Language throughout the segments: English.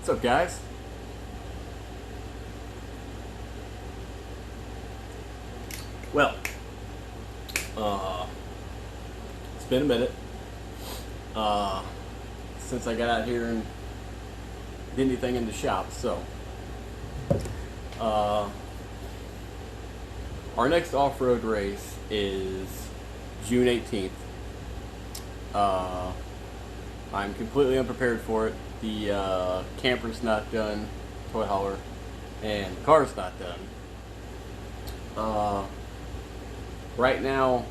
What's up, guys? Well, it's been a minute since I got out here and did anything in the shop. So, our next off-road race is June 18th. I'm completely unprepared for it. The camper's not done, toy hauler, and the car's not done. Right now,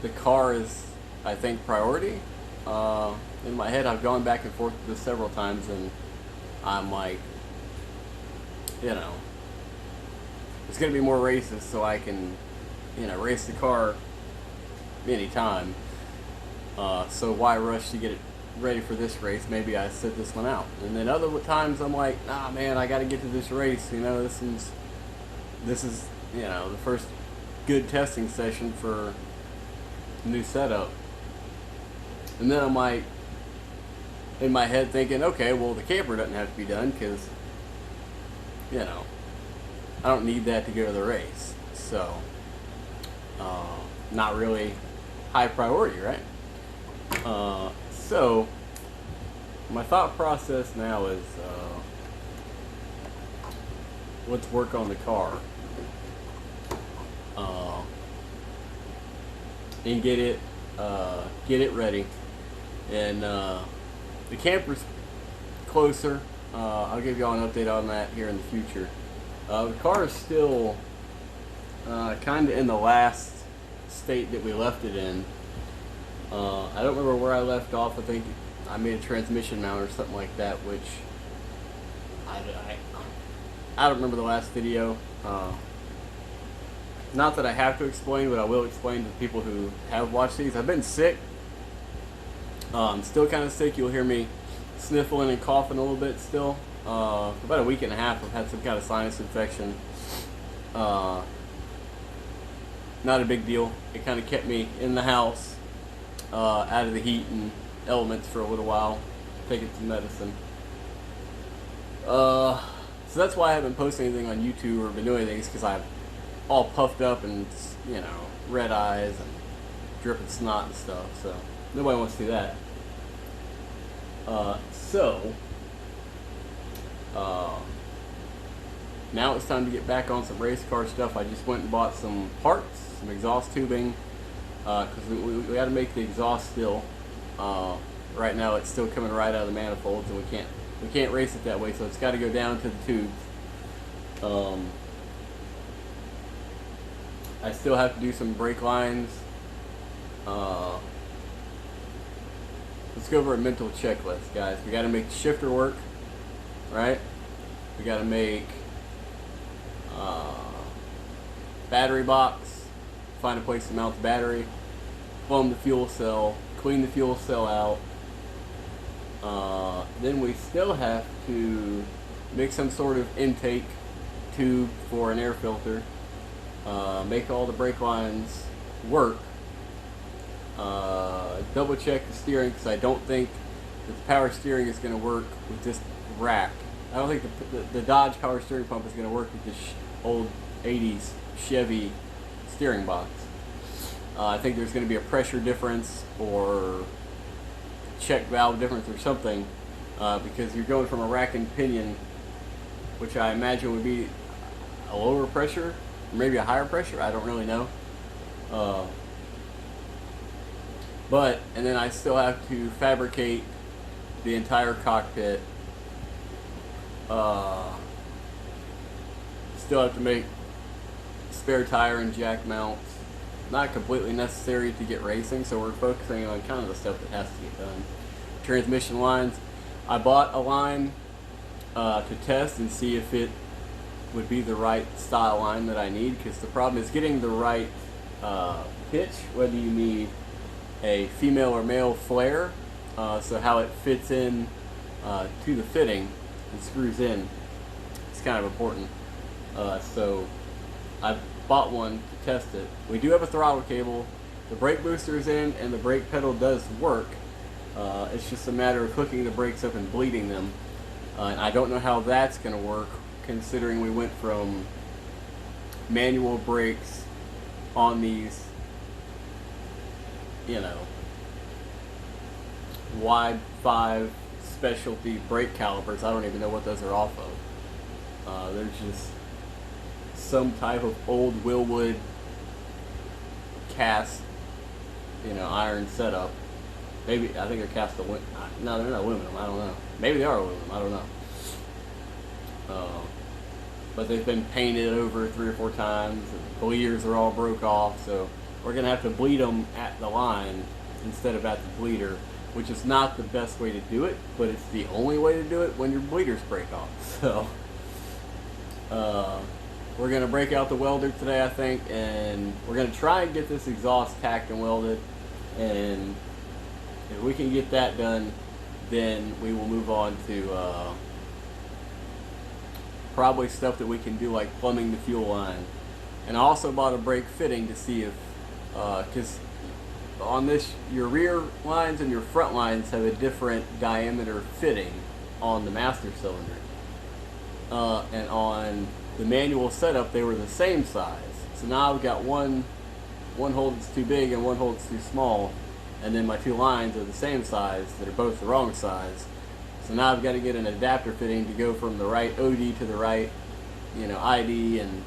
the car is, I think, priority. In my head, I've gone back and forth with this several times, and I'm like, you know, there's going to be more races, so I can, you know, race the car anytime. So why rush to get it ready for this race? Maybe I sit this one out. And then other times I'm like, nah, man, I got to get to this race. You know, this is, you know, the first good testing session for a new setup. And then I'm like, in my head thinking, okay, well, the camper doesn't have to be done because, you know, I don't need that to go to the race. So, not really high priority, right? So, my thought process now is, let's work on the car. And get it ready. And, the camper's closer. I'll give y'all an update on that here in the future. The car is still kind of in the last state that we left it in. I don't remember where I left off. I think I made a transmission mount or something like that, which I don't remember the last video. Not that I have to explain, but I will explain to people who have watched these. I've been sick. I'm still kind of sick. You'll hear me sniffling and coughing a little bit still. For about a week and a half, I've had some kind of sinus infection. Not a big deal. It kind of kept me in the house, out of the heat and elements for a little while, taking some medicine. So that's why I haven't posted anything on YouTube or been doing things, because I'm all puffed up and, you know, red eyes and dripping snot and stuff. So nobody wants to do that. Now it's time to get back on some race car stuff. I just went and bought some parts, some exhaust tubing, because we got to make the exhaust still. Right now it's still coming right out of the manifolds, and we can't race it that way, so it's got to go down to the tubes. I still have to do some brake lines. Let's go over a mental checklist, guys. We got to make the shifter work, right? We got to make battery box, find a place to mount the battery, plumb the fuel cell, clean the fuel cell out. Then we still have to make some sort of intake tube for an air filter, make all the brake lines work, double check the steering, because I don't think that the power steering is going to work with this rack. I don't think the Dodge power steering pump is going to work with this old 80s Chevy steering box. I think there's going to be a pressure difference or check valve difference or something, because you're going from a rack and pinion, which I imagine would be a lower pressure, maybe a higher pressure, I don't really know. And then I still have to fabricate the entire cockpit. Still have to make spare tire and jack mounts. Not completely necessary to get racing, so we're focusing on kind of the stuff that has to get done. Transmission lines. I bought a line to test and see if it would be the right style line that I need, because the problem is getting the right pitch, whether you need a female or male flare, so how it fits in to the fitting and screws in. It's kind of important. So I bought one to test it. We do have a throttle cable. The brake booster is in and the brake pedal does work. It's just a matter of hooking the brakes up and bleeding them. And I don't know how that's going to work, considering we went from manual brakes on these, you know, wide 5 specialty brake calipers. I don't even know what those are off of. They're just some type of old Willwood cast, you know, iron setup. Maybe, I think they're cast aluminum. No, they're not aluminum. I don't know. Maybe they are aluminum. I don't know. But they've been painted over 3 or 4 times. The bleeders are all broke off, so we're gonna have to bleed them at the line instead of at the bleeder, which is not the best way to do it, but it's the only way to do it when your bleeders break off. So we're gonna break out the welder today, I think, and we're gonna try and get this exhaust tacked and welded. And if we can get that done, then we will move on to probably stuff that we can do, like plumbing the fuel line. And I also bought a brake fitting to see if, because on this, your rear lines and your front lines have a different diameter fitting on the master cylinder. And on the manual setup, they were the same size. So now I've got one hole that's too big and one hole that's too small. And then my 2 lines are the same size that are both the wrong size. So now I've got to get an adapter fitting to go from the right OD to the right, you know, ID, and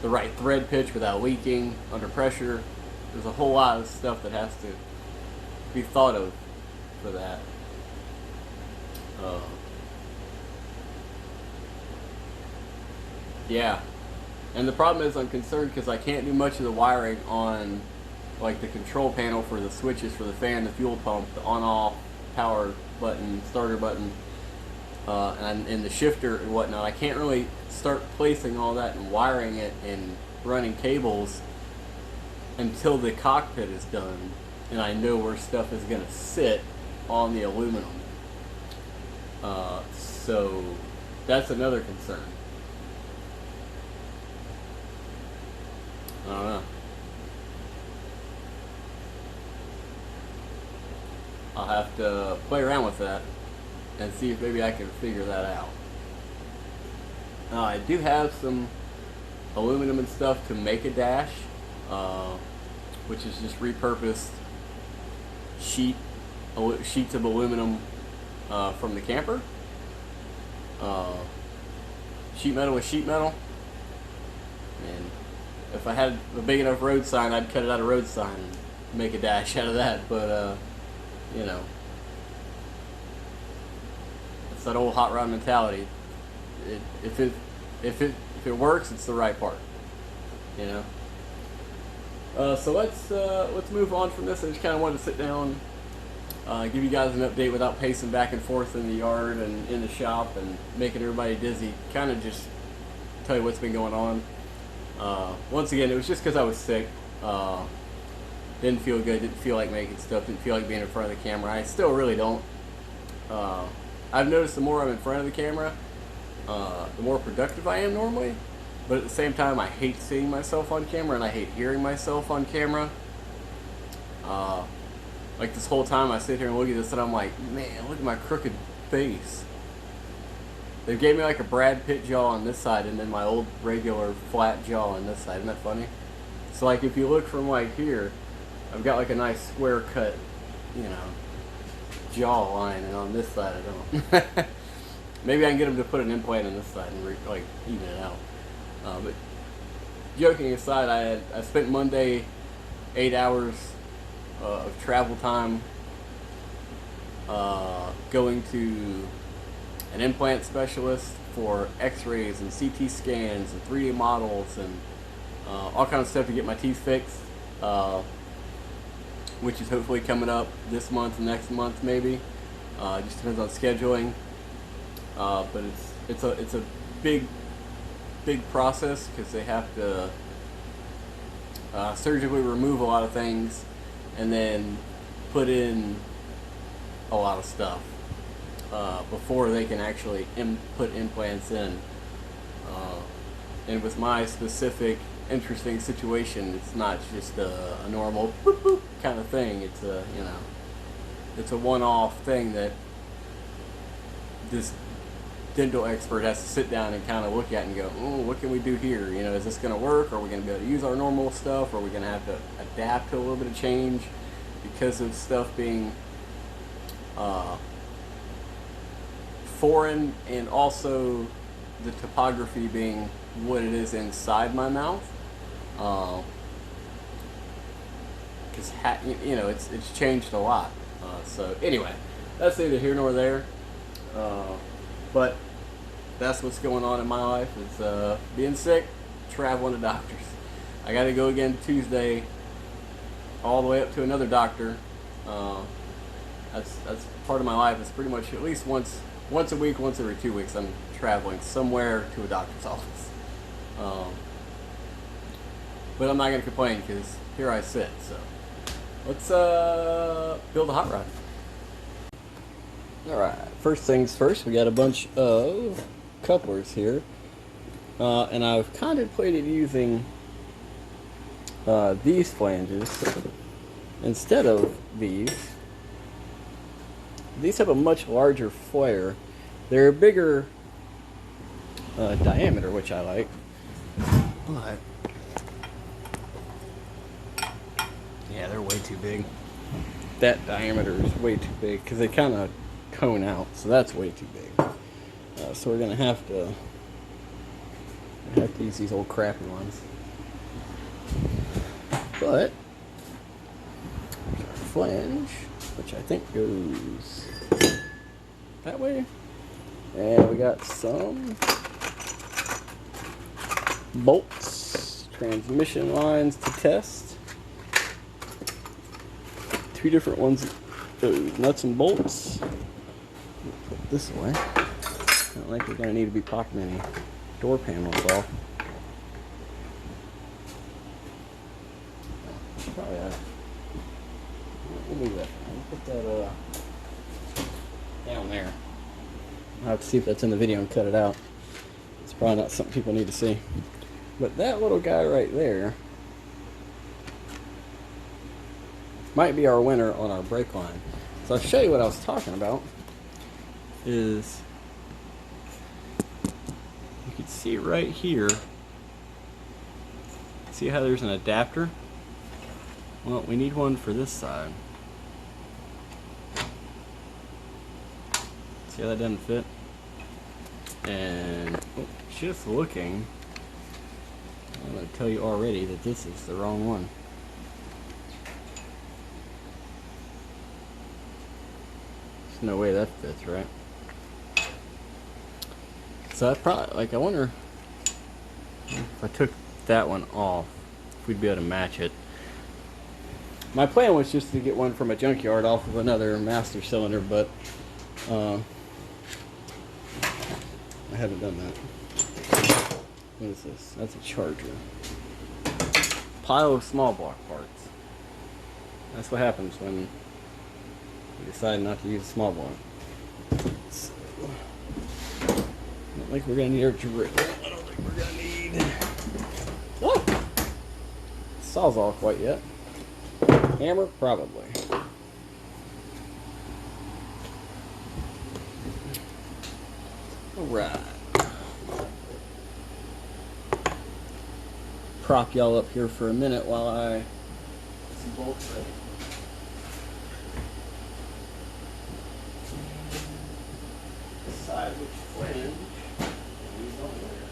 the right thread pitch without leaking under pressure. There's a whole lot of stuff that has to be thought of for that. Yeah. And the problem is I'm concerned because I can't do much of the wiring on, like, the control panel for the switches for the fan, the fuel pump, the on-off power button, starter button, and the shifter and whatnot. I can't really start placing all that and wiring it and running cables until the cockpit is done and I know where stuff is going to sit on the aluminum. So that's another concern. I don't know. I'll have to play around with that and see if maybe I can figure that out. I do have some aluminum and stuff to make a dash, which is just repurposed sheets of aluminum from the camper. Sheet metal with sheet metal. And if I had a big enough road sign, I'd cut it out of road sign and make a dash out of that. But you know, it's that old hot rod mentality. If it works, it's the right part. You know. So let's move on from this. I just kind of wanted to sit down, give you guys an update without pacing back and forth in the yard and in the shop and making everybody dizzy. Kind of just tell you what's been going on. Once again, it was just because I was sick. Didn't feel good, didn't feel like making stuff, didn't feel like being in front of the camera. I still really don't. I've noticed the more I'm in front of the camera, the more productive I am normally. But at the same time, I hate seeing myself on camera and I hate hearing myself on camera. Like this whole time I sit here and look at this and I'm like, man, look at my crooked face. They gave me like a Brad Pitt jaw on this side and then my old regular flat jaw on this side. Isn't that funny? So like if you look from like here, I've got like a nice square cut, you know, jaw line, and on this side I don't. Maybe I can get them to put an implant on this side and like even it out. But joking aside, I spent Monday 8 hours of travel time going to an implant specialist for x-rays and CT scans and 3D models and all kinds of stuff to get my teeth fixed, which is hopefully coming up this month and next month maybe. Just depends on scheduling. But it's a big process because they have to surgically remove a lot of things and then put in a lot of stuff before they can actually put implants in. And with my specific interesting situation, it's not just a normal boop boop kind of thing. It's a, you know, it's a one-off thing that this dental expert has to sit down and kind of look at it and go, oh, what can we do here? You know, is this going to work? Are we going to be able to use our normal stuff? Are we going to have to adapt to a little bit of change because of stuff being foreign, and also the topography being what it is inside my mouth? Because you know, it's changed a lot. So anyway, that's neither here nor there. But that's what's going on in my life, is being sick, traveling to doctors. I got to go again Tuesday, all the way up to another doctor. That's part of my life. It's pretty much at least once a week, once every 2 weeks, I'm traveling somewhere to a doctor's office. But I'm not going to complain, because here I sit. So let's build a hot rod. Alright, first things first, we got a bunch of couplers here. And I've contemplated using these flanges instead of these. These have a much larger flare. They're a bigger diameter, which I like. But yeah, they're way too big. That diameter is way too big because they kind of cone out, so that's way too big. So we're gonna have to use these old crappy ones. But our flange, which I think goes that way, and we got some bolts, transmission lines to test. 2 different ones, nuts and bolts. Put this away. Not like we're going to need to be popping any door panels off. Probably we'll leave that. I'll put that down there. I'll have to see if that's in the video and cut it out. It's probably not something people need to see. But that little guy right there might be our winner on our brake line. So I'll show you what I was talking about. Is you can see right here, see how there's an adapter? Well, we need one for this side. See how that doesn't fit? And just looking, I'm going to tell you already that this is the wrong one. There's no way that fits, right? So I probably, like, I wonder if I took that one off, if we'd be able to match it. My plan was just to get one from a junkyard off of another master cylinder, but I haven't done that. What is this? That's a charger. Pile of small block parts. That's what happens when you decide not to use a small block. So, I don't think we're going to need our drill. I don't think we're going to need Sawzall quite yet. Hammer, probably. Alright. Prop y'all up here for a minute while I get some bolts ready. Decide which flange to use on there.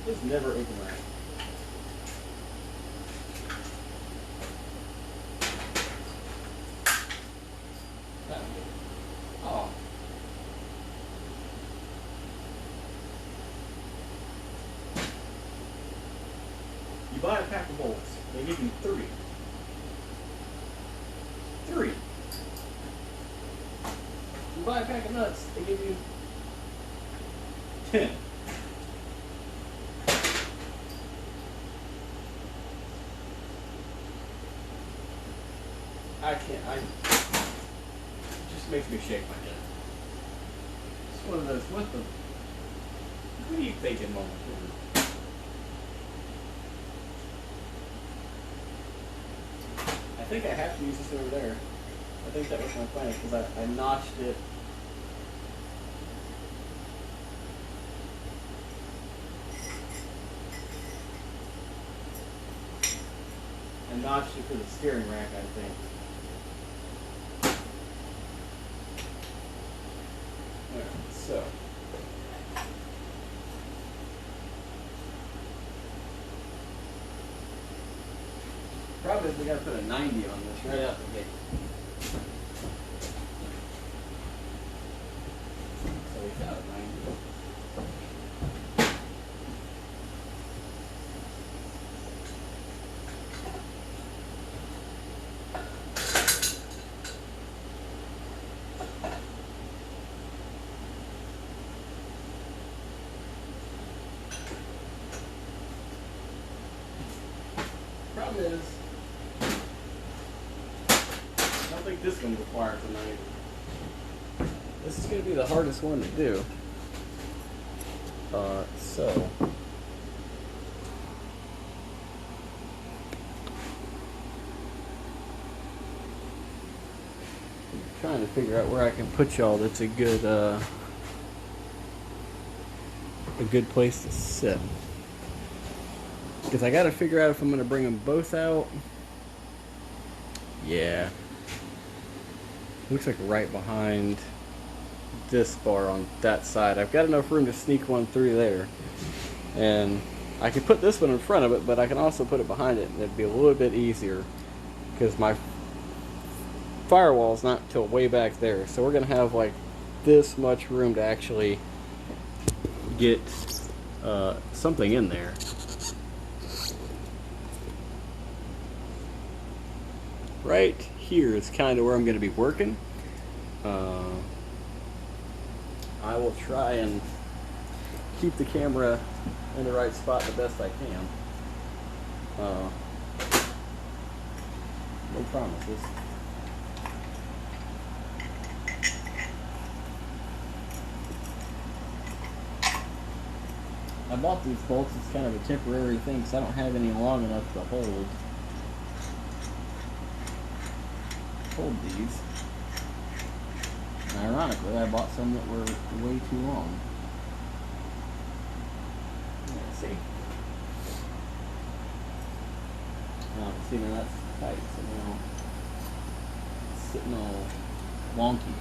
This never open right. Oh. You buy a pack of bolts, they give you 3. 3. You buy a pack of nuts, they give you 10. I can't, it just makes me shake my head. It's one of those, what are you thinking, Mama? think I have to use this over there. I think that was my plan because I notched it. I notched it for the steering rack, I think. Alright, so. Probably we gotta put a 90 on this right out the gate. So we got a 90. Problem is, I don't think this one requires a 90. This is going to be the hardest one to do. So. I'm trying to figure out where I can put y'all that's a good place to sit. Because I got to figure out if I'm going to bring them both out. Yeah. Looks like right behind this bar on that side. I've got enough room to sneak one through there. And I could put this one in front of it, but I can also put it behind it, and it'd be a little bit easier. Because my firewall's not till way back there. So we're going to have like this much room to actually get something in there. Right here is kind of where I'm going to be working. I will try and keep the camera in the right spot the best I can. No promises. I bought these bolts as kind of a temporary thing because I don't have any long enough to hold these. And ironically, I bought some that were way too long. Let's see. See, now that's tight, so now it's sitting all wonky.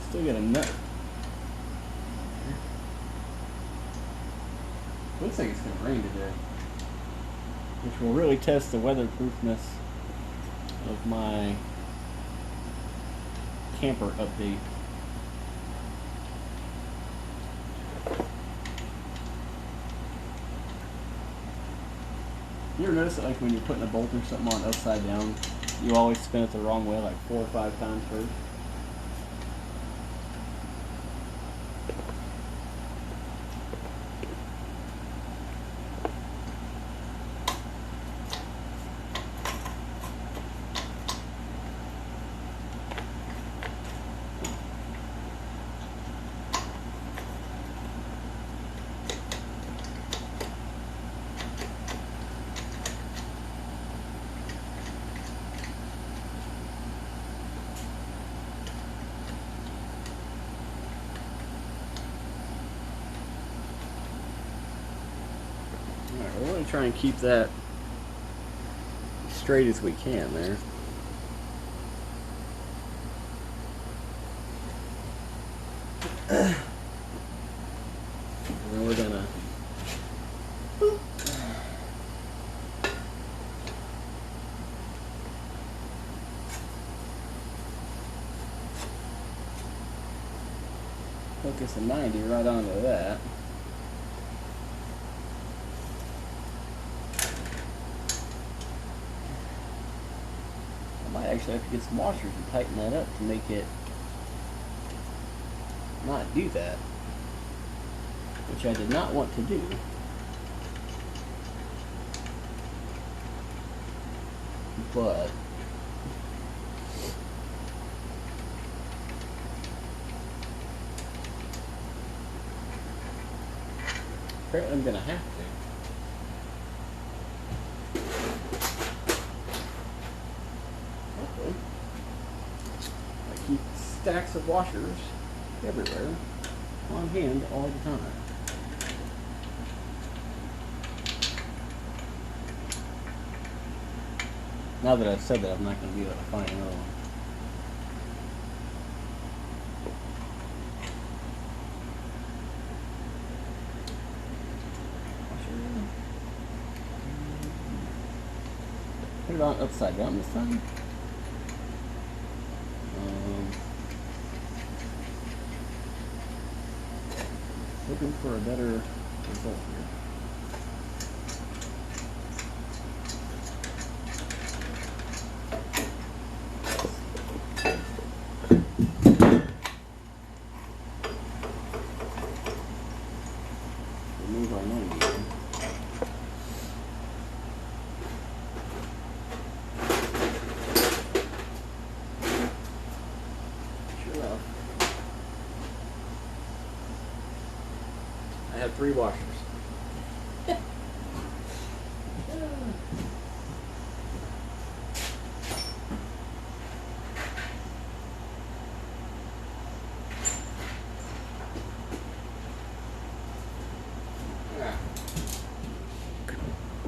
Still got a nut. Looks like it's going to rain today, which will really test the weatherproofness of my camper update. You ever notice that, like, when you're putting a bolt or something on upside down, you always spin it the wrong way, like 4 or 5 times first? Alright, we're going to try and keep that straight as we can there. And then we're going to focus a 90 right onto that. I might actually have to get some washers and tighten that up to make it not do that, which I did not want to do. But Apparently I'm gonna have to. Okay. I keep stacks of washers everywhere on hand all the time. Now that I've said that, I'm not going to be able to find another one. Put it on upside down this time. Looking for a better result here. Remove our money again. Sure enough. I have 3 washers.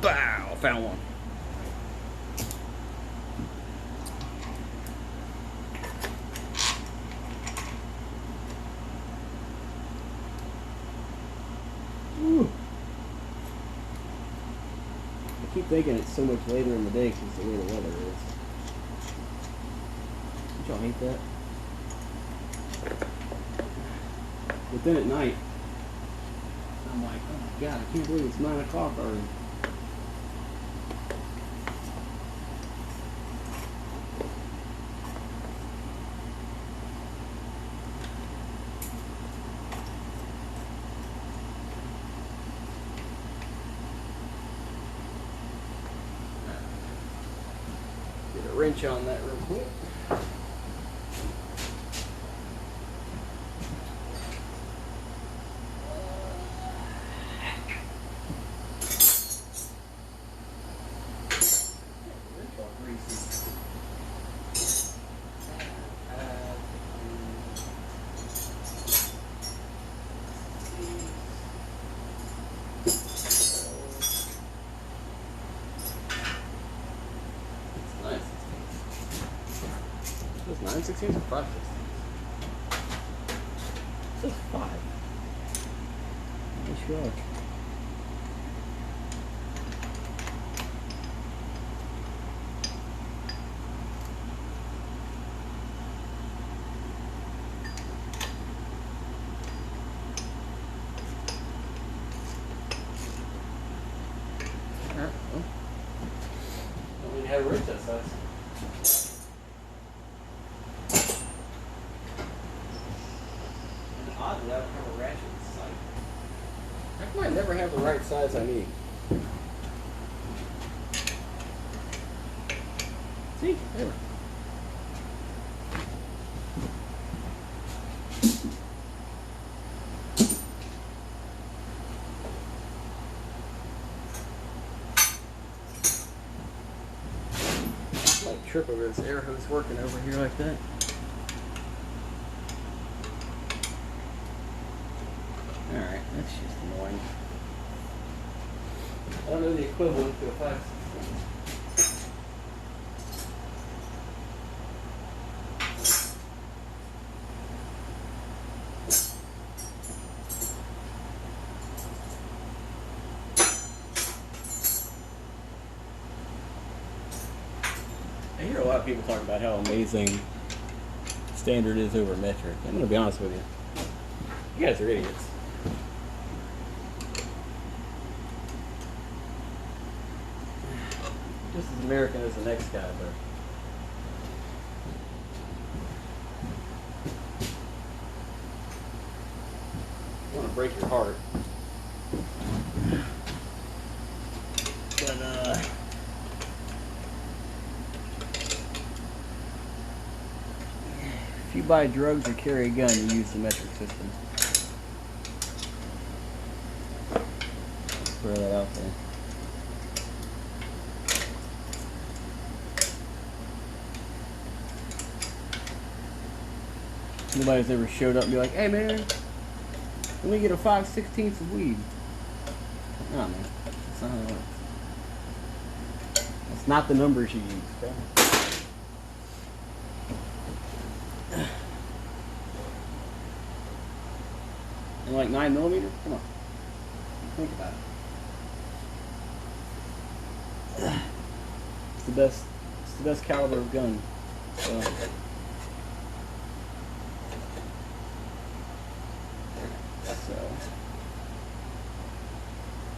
Bow! Found one. Ooh. I keep thinking it's so much later in the day because the way the weather is. Don't y'all hate that? But then at night, I'm like, oh my god, I can't believe it's 9 o'clock already. Get a wrench on that real quick. Is this 9/16 or 5/16? This is 5. Nice rock. Alright, well. Don't need to have a wrench that size. Oddly, I don't have a ratchet size. How come I never have the right size I need? See? There. I might trip over this air hose working over here like that. Alright, that's just annoying. I don't know the equivalent to a 5/16. I hear a lot of people talk about how amazing standard is over metric. I'm going to be honest with you. You guys are idiots. Just as American as the next guy, but I want to break your heart. But if you buy drugs or carry a gun, you use the metric system. throw that out there. Nobody's ever showed up and be like, hey man, let me get a 5/16 of weed. Nah, man, that's not how it works. That's not the numbers you use, okay? And like 9mm? Come on. Think about it. It's the best caliber of gun. So.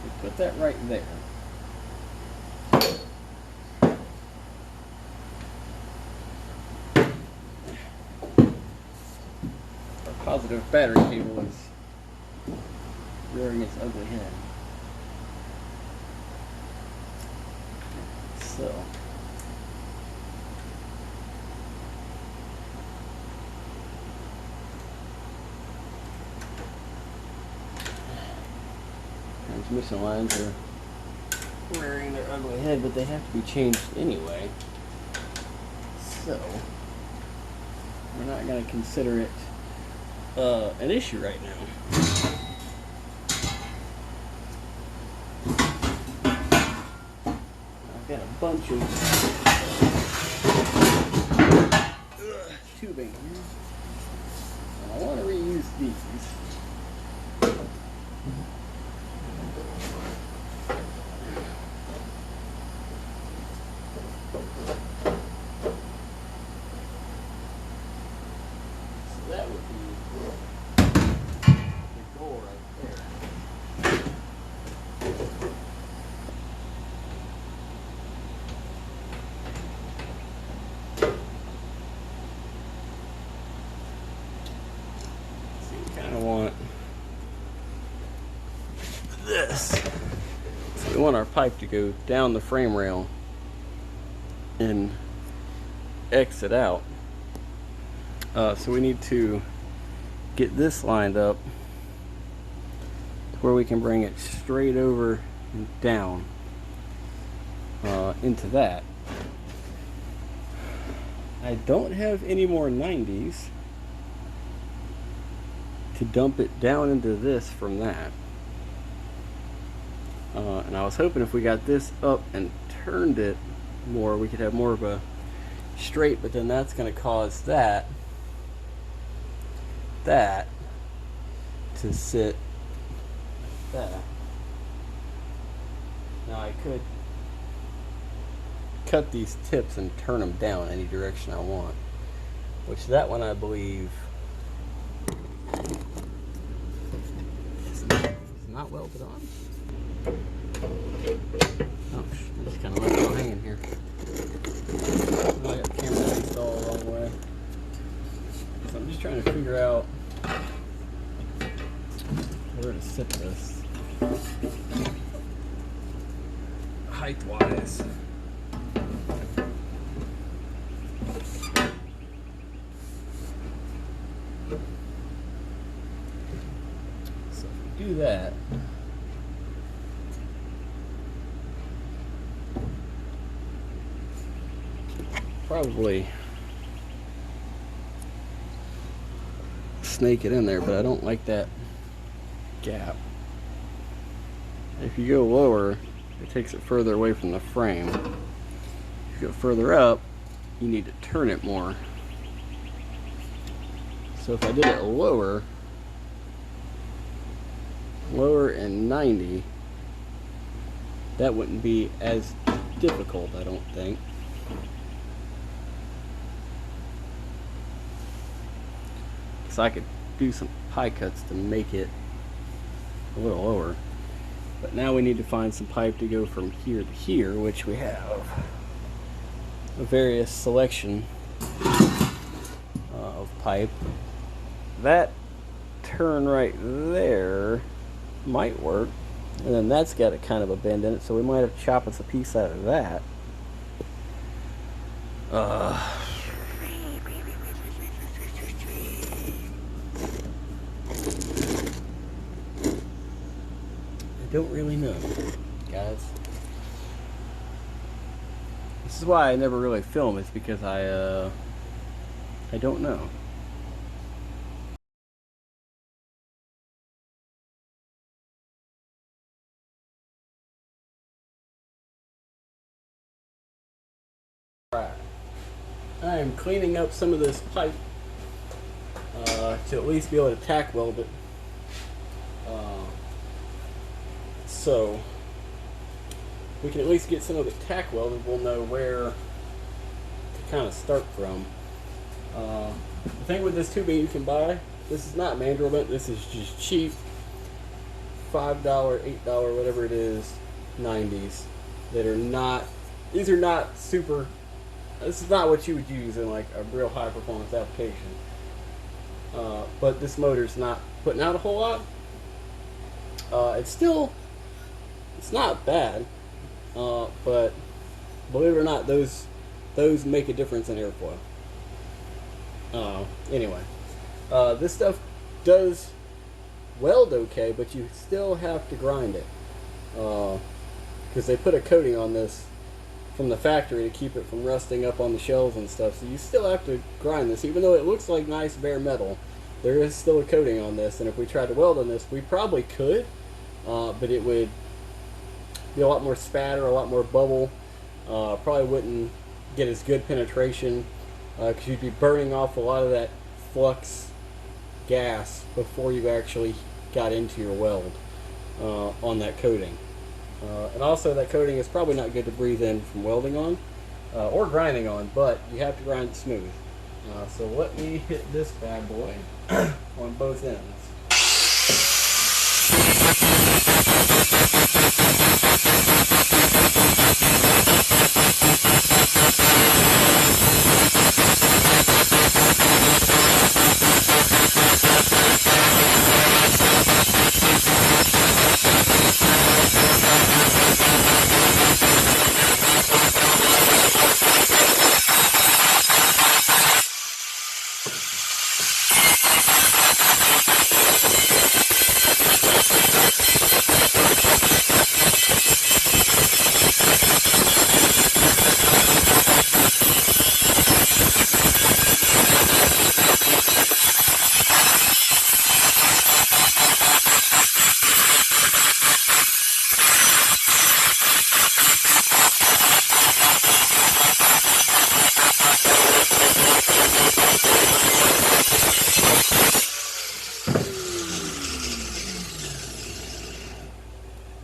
We put that right there. Our positive battery cable is rearing its ugly head. So. Transmission lines are rearing their ugly head, but they have to be changed anyway. So, we're not going to consider it an issue right now. I've got a bunch of tubing here, and I want to reuse these. So we want our pipe to go down the frame rail and exit out. So we need to get this lined up to where we can bring it straight over and down into that. I don't have any more 90s to dump it down into this from that. And I was hoping if we got this up and turned it more, we could have more of a straight, but then that's going to cause that to sit like that. Now I could cut these tips and turn them down any direction I want, which that one I believe is not welded on. Oh, I just kind of left it all hanging here. Oh, I got the camera installed all the way. So I'm just trying to figure out where to sit this height-wise. So if we do that, probably snake it in there, but I don't like that gap. If you go lower, it takes it further away from the frame. If you go further up, you need to turn it more. So if I did it lower and 90, that wouldn't be as difficult, I don't think. So I could do some pie cuts to make it a little lower. But now we need to find some pipe to go from here to here, which we have a various selection of pipe. That turn right there might work, and then that's got a kind of a bend in it, so we might have to chop us a piece out of that. I don't really know, guys. This is why I never really film, is because I don't know. Alright. I am cleaning up some of this pipe to at least be able to tack weld it. So we can at least get some of it tack welded. We'll know where to kind of start from. The thing with this tubing you can buy, this is not mandrel bent, this is just cheap $5, $8, whatever it is, 90s that are not, these are not super, this is not what you would use in like a real high performance application. But this motor's not putting out a whole lot. It's not bad, but believe it or not, those make a difference in airflow. Anyway, this stuff does weld okay, but you still have to grind it, because they put a coating on this from the factory to keep it from rusting up on the shelves and stuff. So you still have to grind this, even though it looks like nice bare metal. There is still a coating on this, and if we tried to weld on this, we probably could, but it would be a lot more spatter, a lot more bubble. Probably wouldn't get as good penetration, because you'd be burning off a lot of that flux gas before you actually got into your weld on that coating. And also that coating is probably not good to breathe in from welding on or grinding on, but you have to grind it smooth. So let me hit this bad boy on both ends.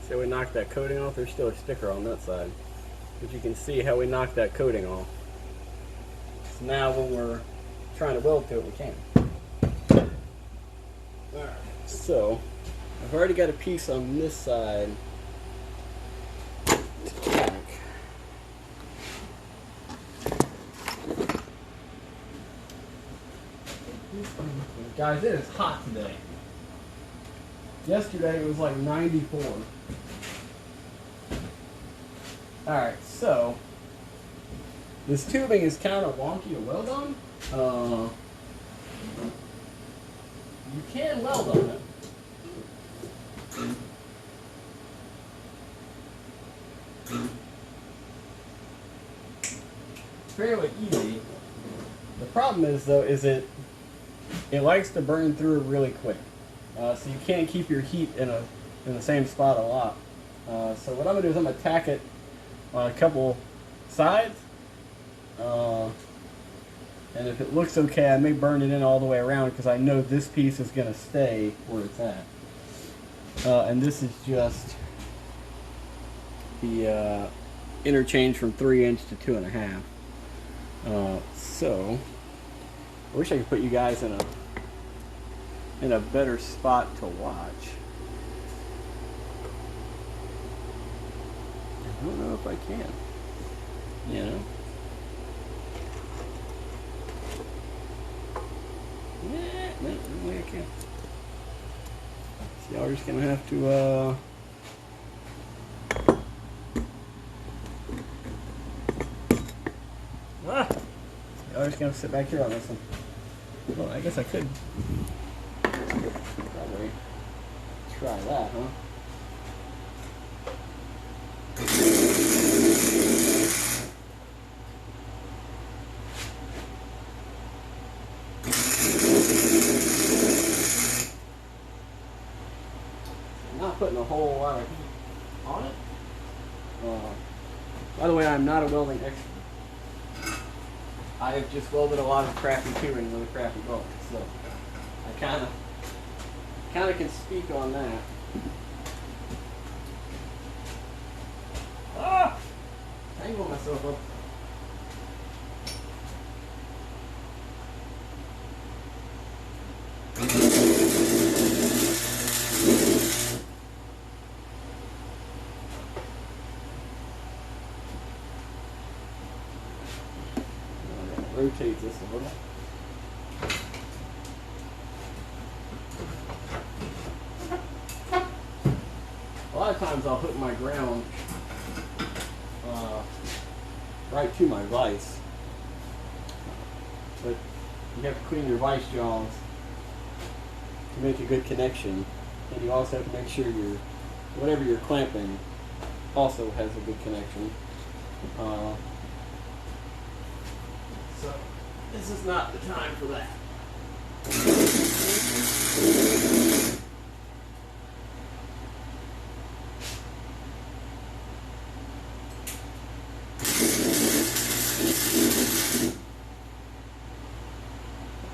So we knocked that coating off. There's still a sticker on that side, but you can see how we knocked that coating off. So now when we're trying to weld to it, we can. Alright, so I've already got a piece on this side to tack. Guys, it is hot today. Yesterday it was like 94. Alright, so this tubing is kind of wonky to weld on. You can weld on it. It's fairly easy. The problem is though, it likes to burn through really quick. So you can't keep your heat in the same spot a lot. So what I'm gonna do is I'm gonna tack it on a couple sides, and if it looks okay, I may burn it in all the way around because I know this piece is gonna stay where it's at. And this is just the interchange from 3" to 2½. So I wish I could put you guys in a better spot to watch. I don't know if I can. You know? No way I can. So y'all are just gonna have to y'all are just gonna sit back here on this one. Well, I guess I could probably try that, huh? I'm not putting a whole lot of heat on it. By the way, I'm not a welding expert. I have just welded a lot of crappy tubing with a crappy bolt, so I kind of can speak on that. Ah! Tangle myself up. Rotate this a little. A lot of times I'll hook my ground right to my vise, but you have to clean your vise jaws to make a good connection, and you also have to make sure your whatever you're clamping also has a good connection. So this is not the time for that.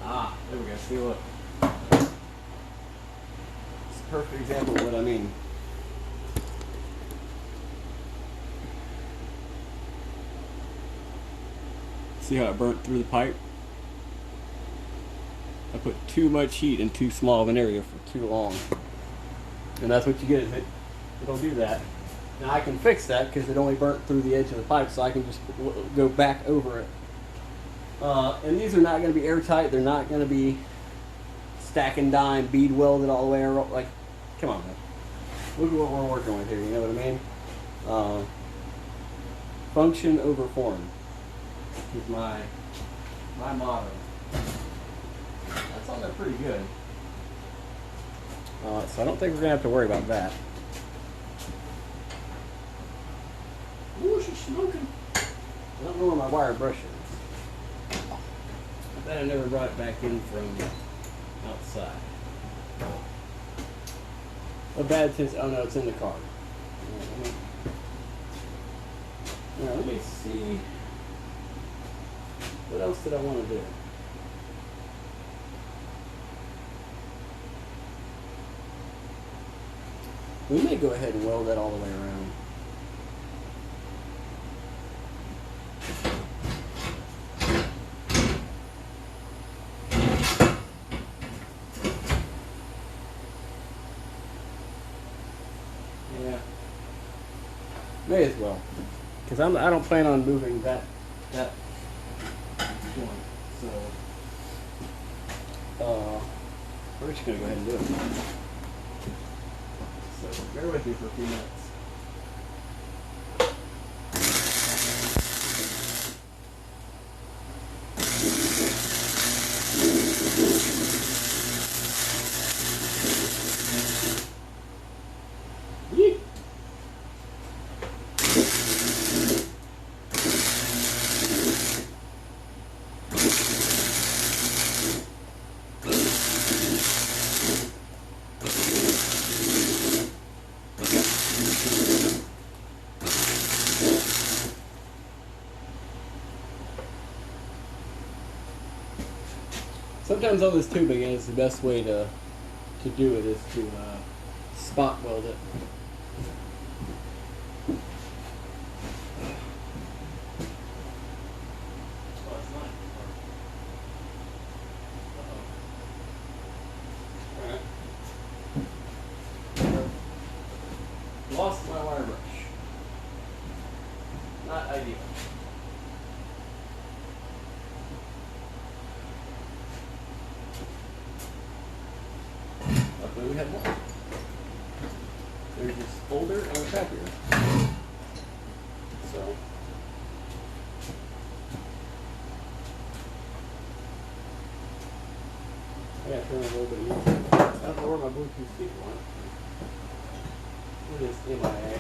Ah, there we go. See, look. It's a perfect example of what I mean. See how it burnt through the pipe? I put too much heat in too small of an area for too long. And that's what you get, is it'll do that. Now I can fix that because it only burnt through the edge of the pipe, so I can just go back over it. And these are not going to be airtight. They're not going to be stack and dime, bead welded all the way around. Like, come on, man. Look at what we're working with here, you know what I mean? Function over form is my motto. That's on there pretty good. So I don't think we're gonna have to worry about that. Ooh, she's smoking. I don't know where my wire brush is. I bet I never brought it back in from outside. A bad sense. Oh no, it's in the car. Now let me see. What else did I want to do? We may go ahead and weld that all the way around. Yeah, may as well, because I don't plan on moving that point. So we're just gonna go ahead and do it. So bear with me for a few minutes. Sometimes on this tubing, it's the best way to do it is to spot weld it. Lost my wire brush. Not ideal. Luckily we had more. They're just older and crappier. So I gotta turn on a little bit of music. I don't know where my Bluetooth speaker went. It is MIA.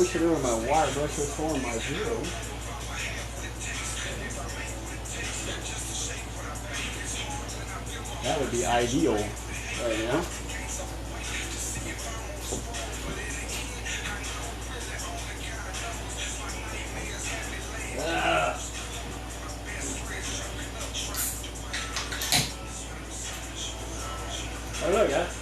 wish I knew where my wire brush was for my drill. That would be ideal right now. Oh, look, guys.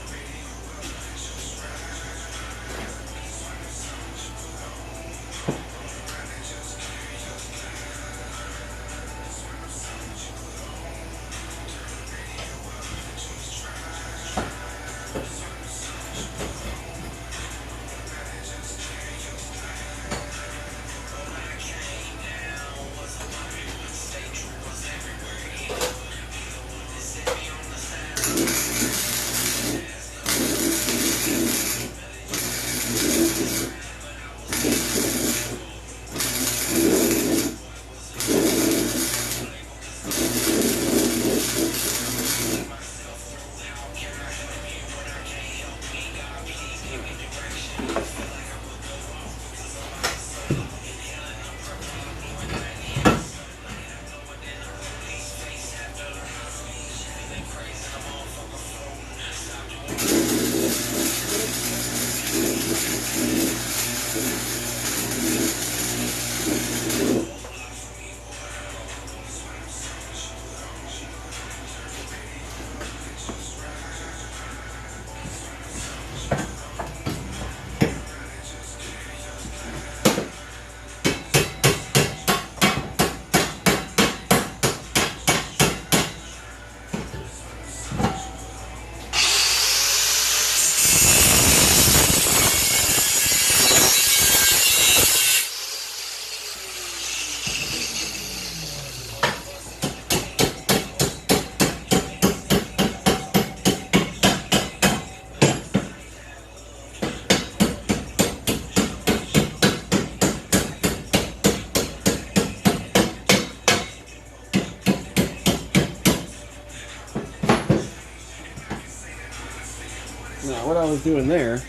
Now, what I was doing there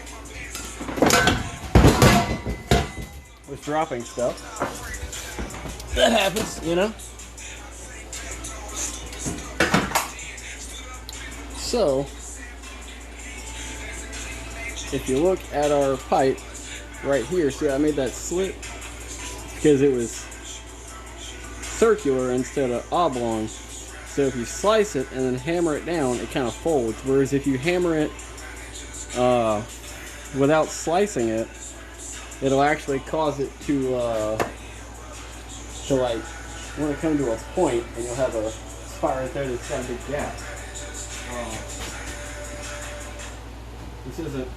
was dropping stuff. That happens, you know? So, if you look at our pipe right here, see I made that slit? Because it was circular instead of oblong. So if you slice it and then hammer it down, it kind of folds. Whereas if you hammer it without slicing it, it'll actually cause it to like want to come to a point, and you'll have a spot right there that's got a big gap. This isn't.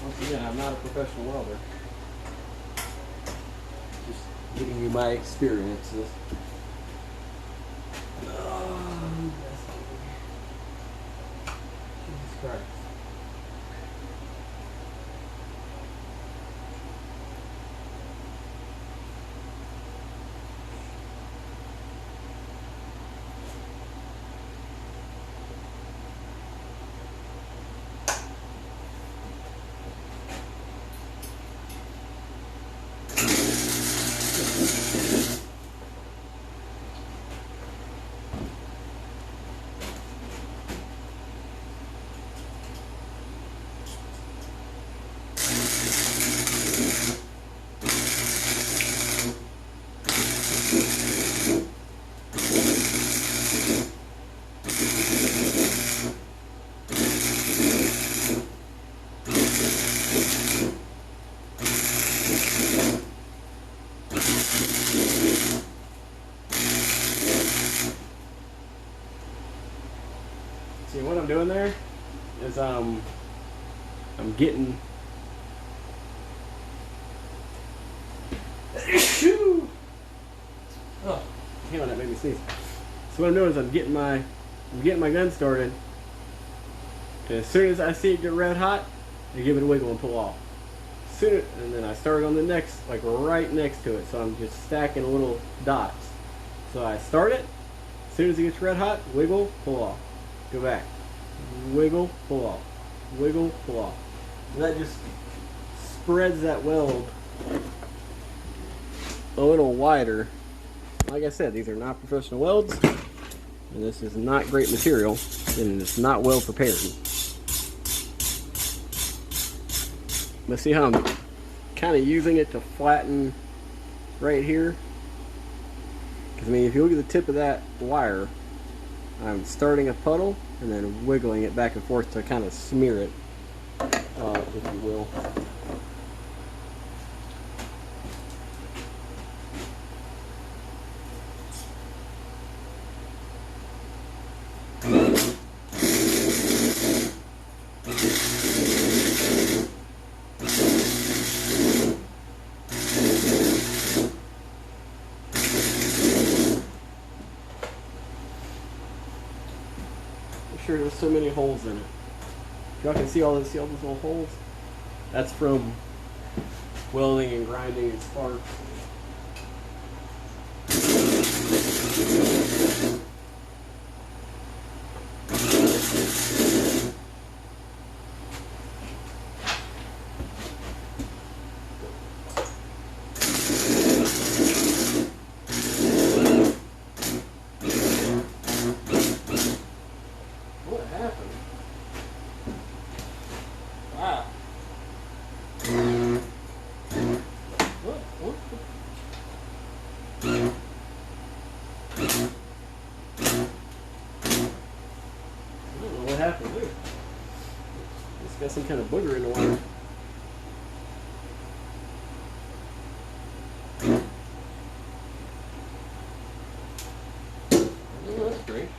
Once again, I'm not a professional welder. Just giving you my experiences. Jesus Christ. See, what I'm doing there is I'm getting oh, hang on, that made me sneeze. So what I'm doing is I'm getting my gun started. As soon as I see it get red hot, I give it a wiggle and pull off. And then I start on the next, like right next to it. So I'm just stacking little dots. So I start it. As soon as it gets red hot, wiggle, pull off. Go back. wiggle, pull off, wiggle, pull off. And that just spreads that weld a little wider. Like I said, these are not professional welds, and this is not great material, and it's not well prepared. But see how I'm kind of using it to flatten right here? Because I mean, if you look at the tip of that wire, I'm starting a puddle and then wiggling it back and forth to kind of smear it, if you will. Sure, there's so many holes in it. Y'all can see all those little holes? That's from welding and grinding and sparks. What happened? Wow. What? I don't know what happened there. It's got some kind of booger in the wire. Oh, that's great.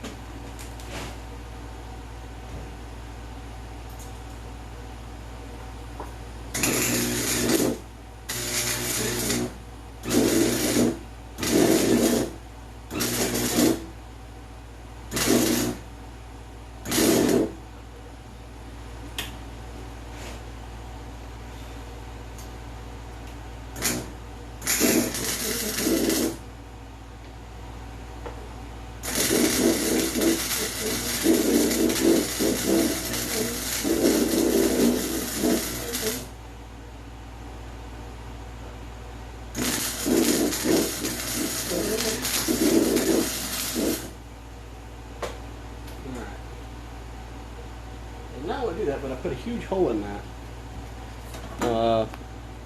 Not only do that, but I put a huge hole in that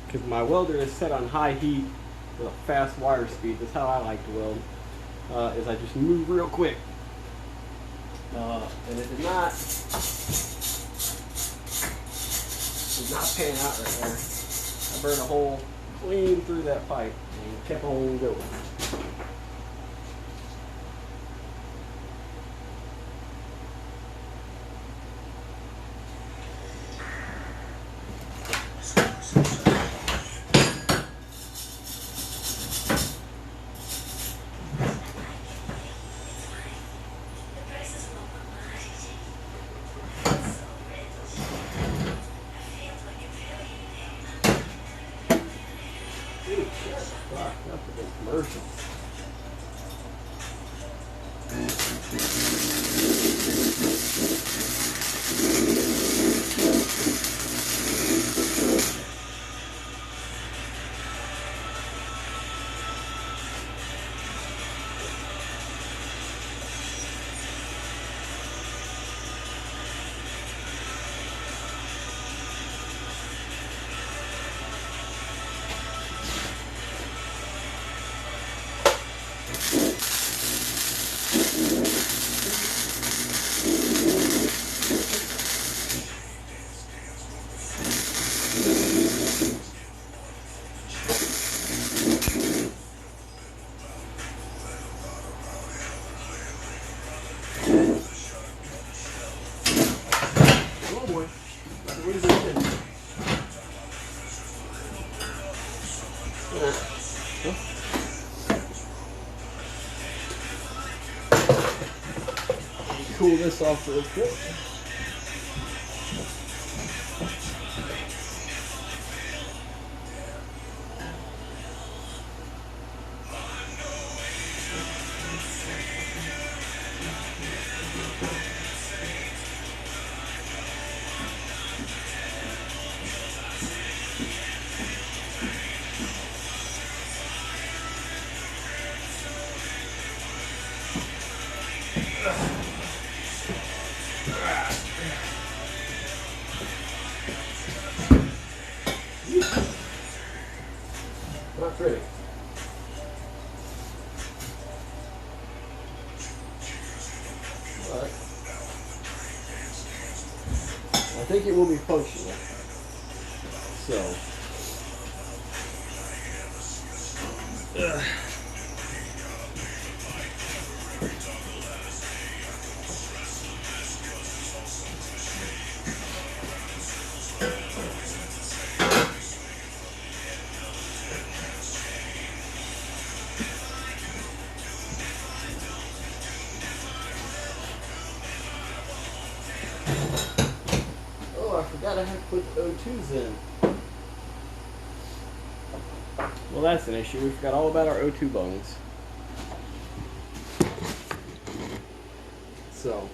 because my welder is set on high heat with a fast wire speed. That's how I like to weld. Is I just move real quick, and it did not pan out right there. I burned a hole clean through that pipe and kept on going. Fuck, that's a big commercial. Cool this off real quick. Not pretty. But I think it will be functional. So. Oh, I forgot I had to put the O2s in. Well, that's an issue. We forgot all about our O2 bungs. So.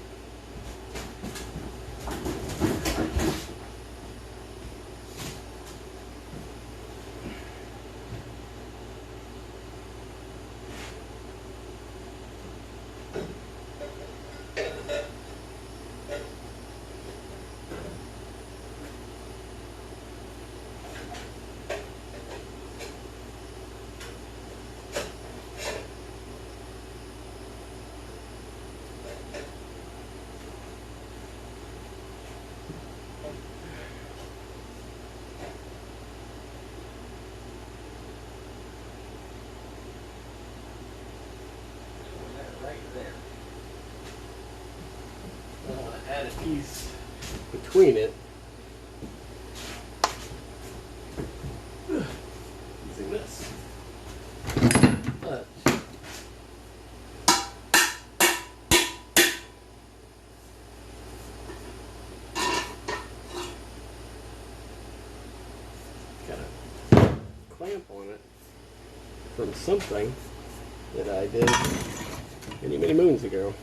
Add a piece between it. Using this. But got a clamp on it from something that I did many, many moons ago.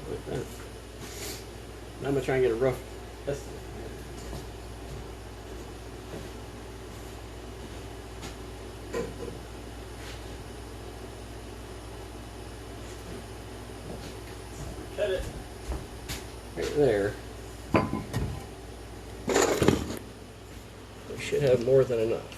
Like that. Now I'm going to try and get a rough estimate. Cut it right there. We should have more than enough.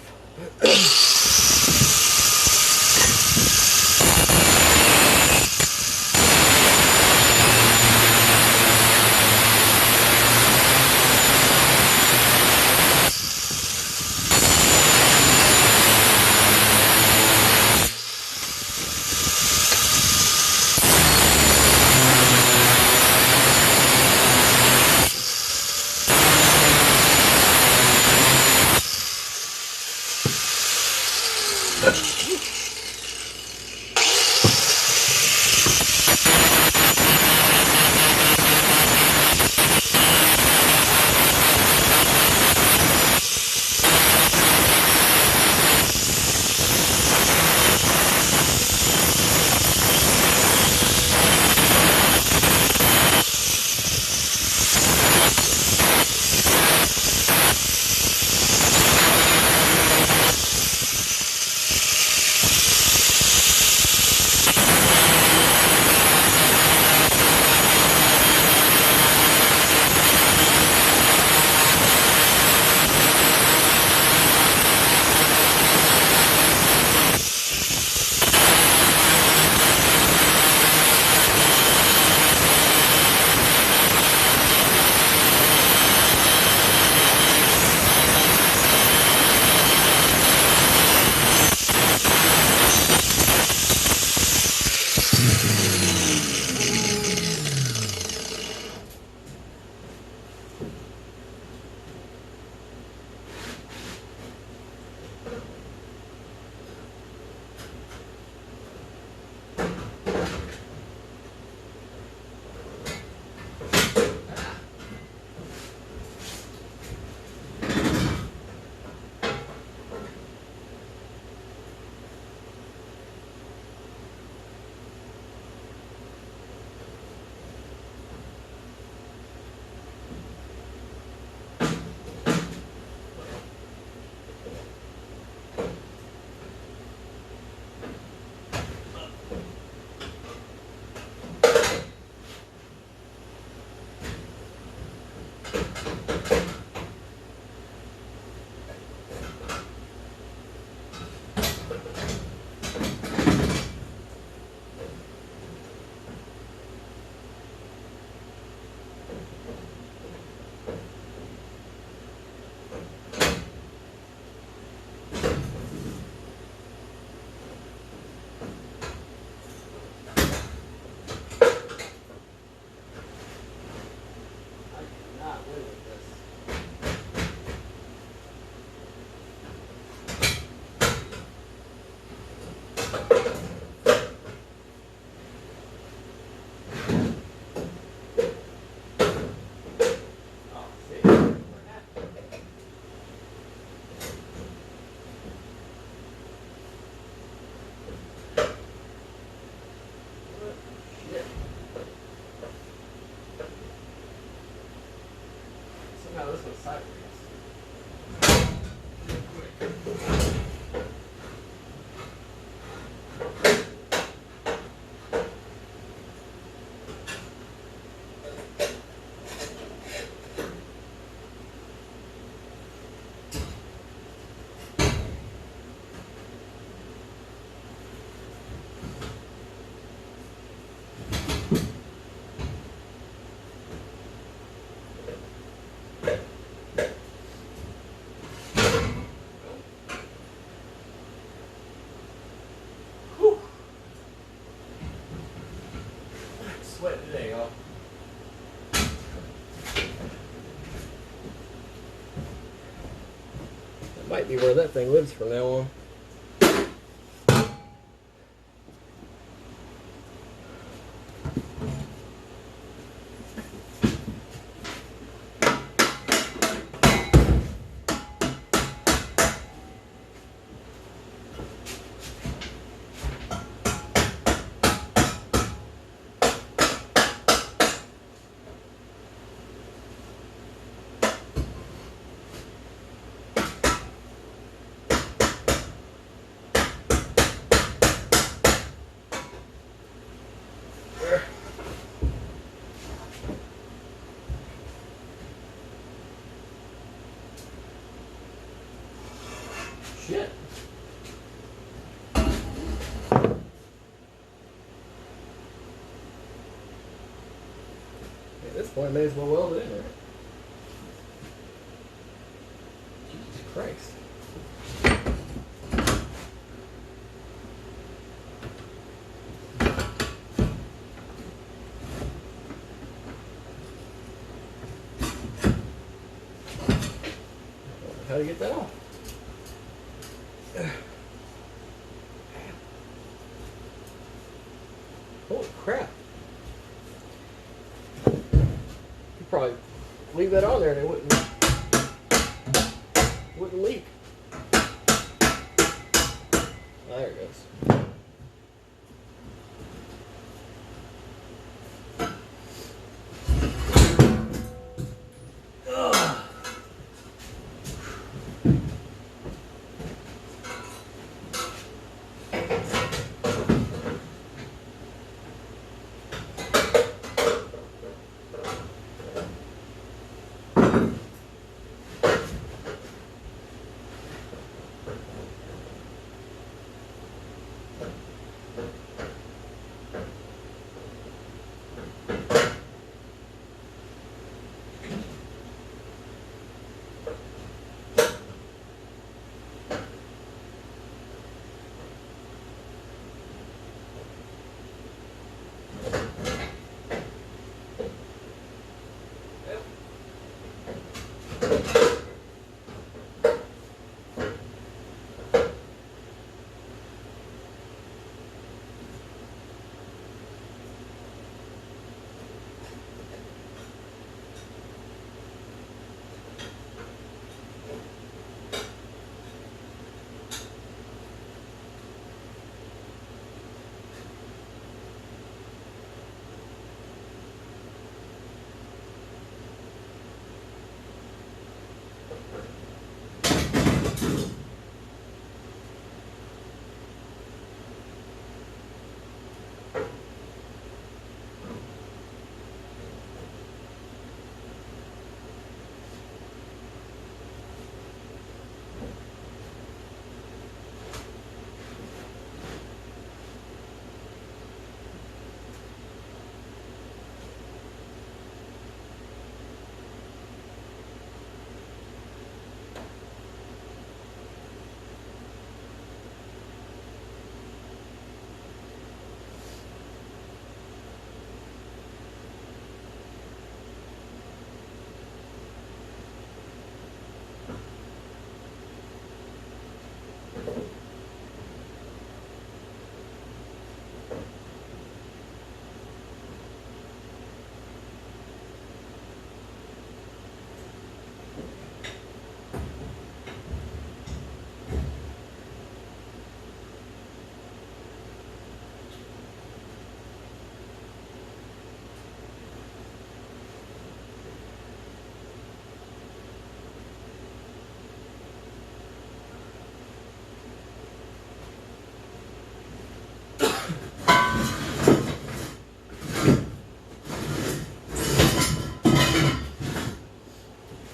sideways. Sweat today, y'all. That might be where that thing lives from now on. Shit. At this point, I may as well weld it in there. Jesus Christ. How to get that off? Holy crap. You probably leave that on there and it wouldn't leak. Oh, there it goes.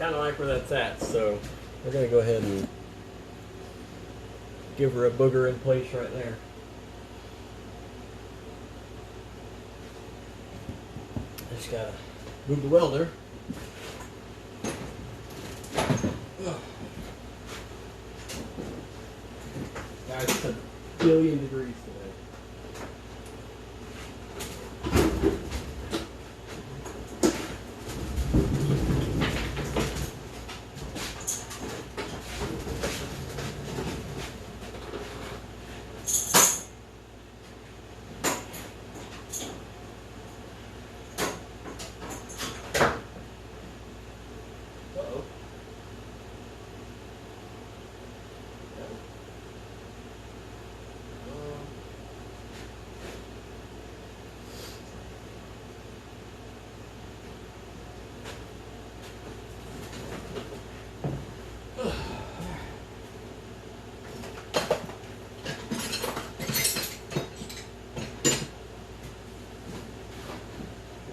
kind of like where that's at, so we're going to go ahead and give her a booger in place right there. I just got to move the welder. Guys, it's a billion degrees today.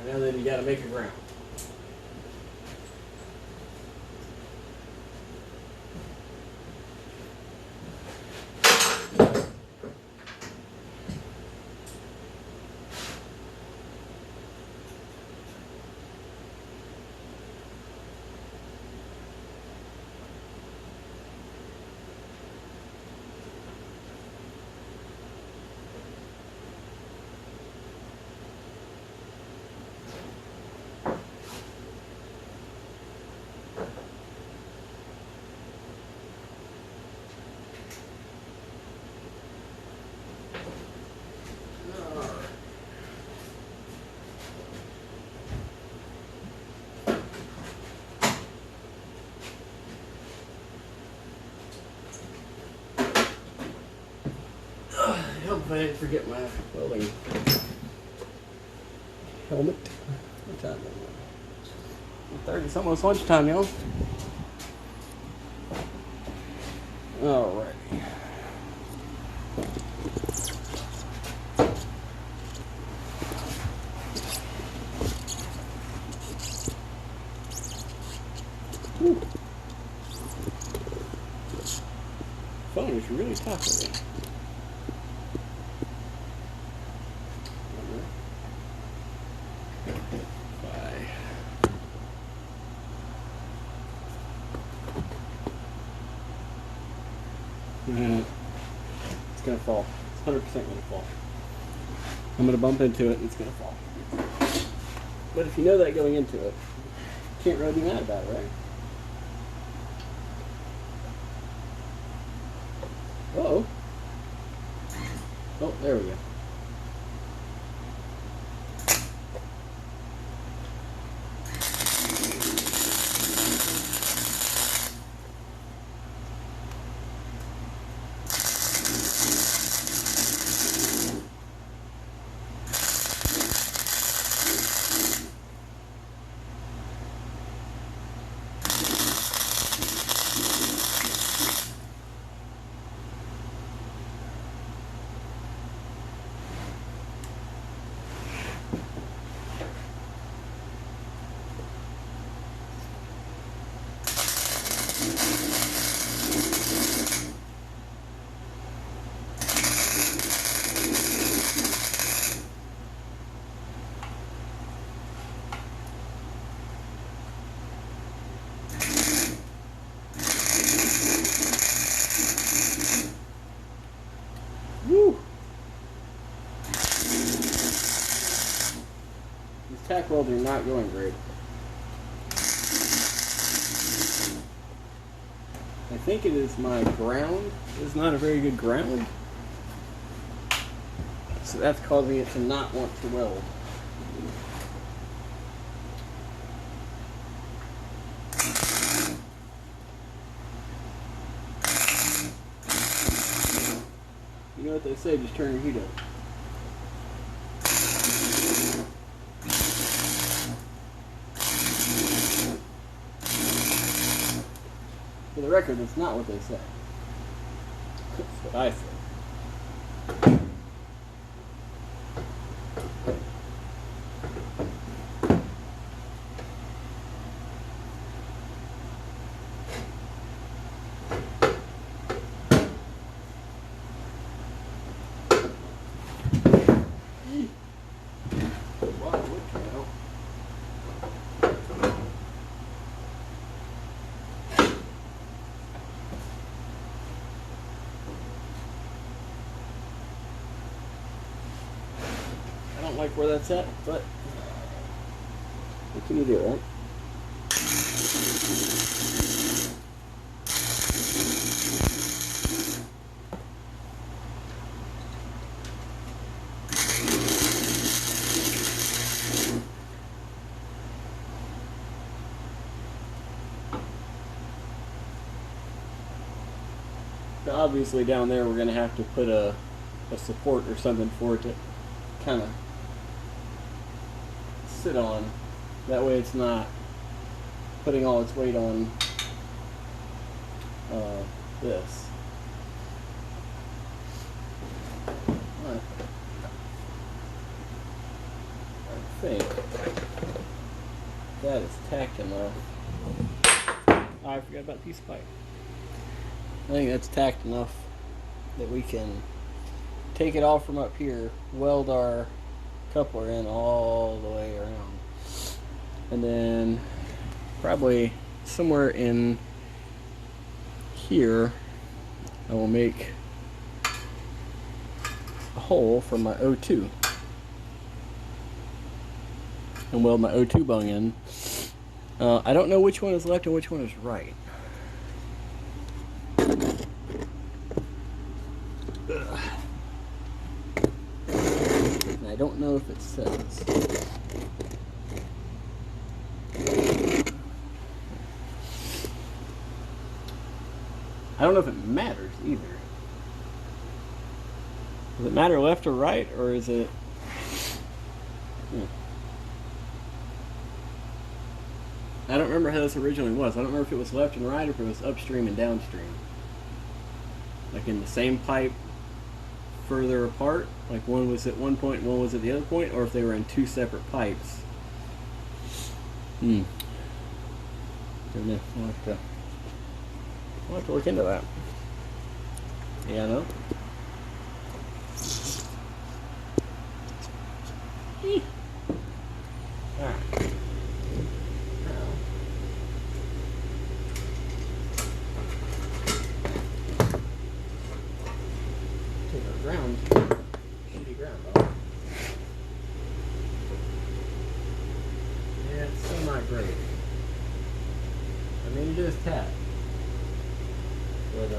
Now then you got to make a ground. I hope I didn't forget my welding helmet. What time is it? 30. It's almost lunchtime, y'all. Alrighty. Whew. Phone is really tough today. It's gonna fall. It's 100% gonna fall. I'm gonna bump into it and it's gonna fall. But if you know that going into it, you can't really be mad about it, right? Uh-oh. Oh, there we go. Tack welding not going great. I think it is my ground. It's not a very good ground. So that's causing it to not want to weld. You know what they say, just turn your heat up. For the record, that's not what they say. That's what I say. don't like where that's at, but what can you do, right? Now obviously down there we're going to have to put a support or something for it to kind of sit on. That way it's not putting all its weight on this. But I think that is tacked enough. Oh, I forgot about piece of pipe. I think that's tacked enough that we can take it off from up here, weld our coupler in all the way around, and then probably somewhere in here I will make a hole for my O2 and weld my O2 bung in. I don't know which one is left and which one is right. And I don't know if it says. I don't know if it matters either. Does it matter left or right, or is it... I don't remember how this originally was. I don't remember if it was left and right or if it was upstream and downstream. Like in the same pipe further apart, like one was at one point and one was at the other point, or if they were in two separate pipes. Don't know. We'll have to look into that. Yeah, I know. Alright. Now, take our ground, shitty ground off. Yeah, it's semi-great. I mean, it is tapped. But,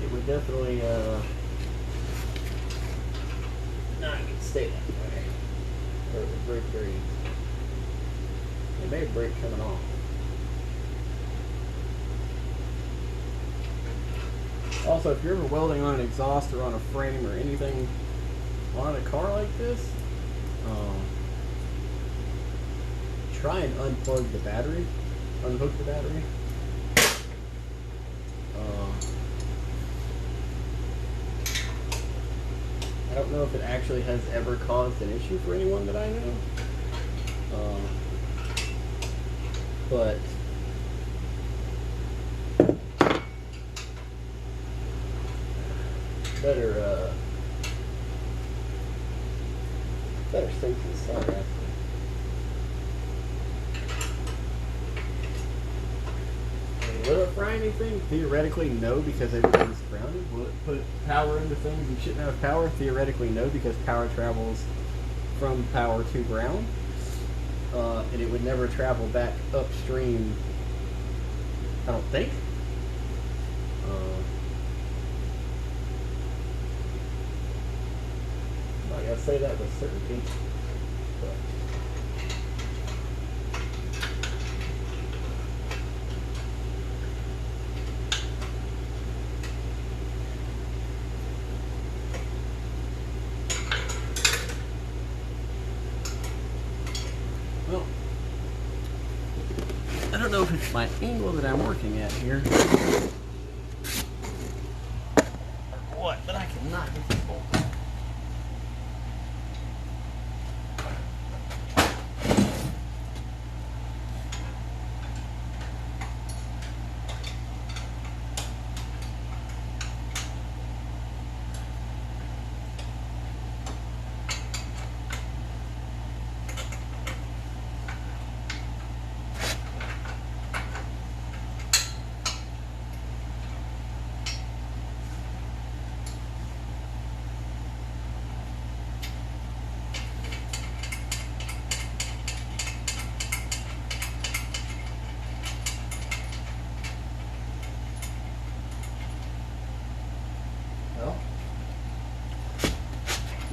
it would definitely, not stay that way. Or it would break very easy. It may break coming off. Also, if you're ever welding on an exhaust or on a frame or anything on a car like this, try and unplug the battery, unhook the battery. I don't know if it actually has ever caused an issue for anyone that I know. But better safe than sorry, actually. Will it fry anything? Theoretically, no, because everything's grounded. Will it put power into things you shouldn't have power? Theoretically, no, because power travels from power to ground. And it would never travel back upstream, I don't think. I'm not gonna say that with certainty, but well, I don't know if it's my angle that I'm working at here or what, but I cannot get this bolt.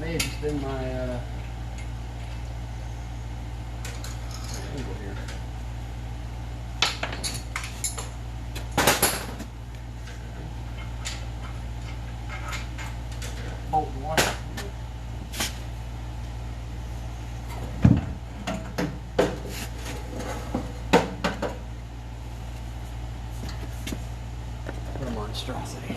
may have just been my angle here. Bolt and wire. What a monstrosity.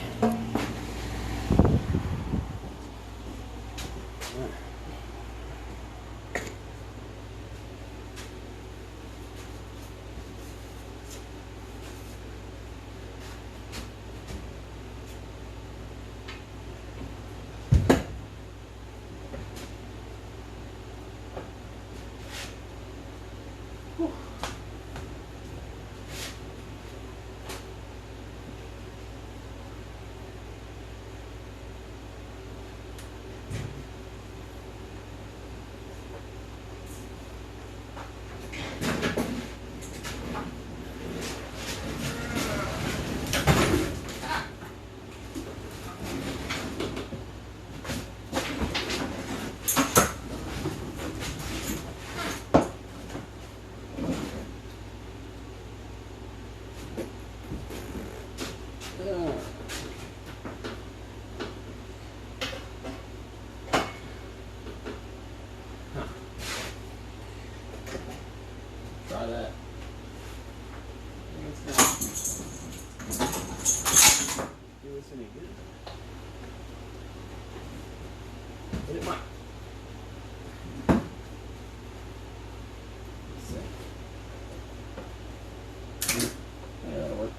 Try that. It's not do us any good. But it might. Let's see. Yeah, that'll work.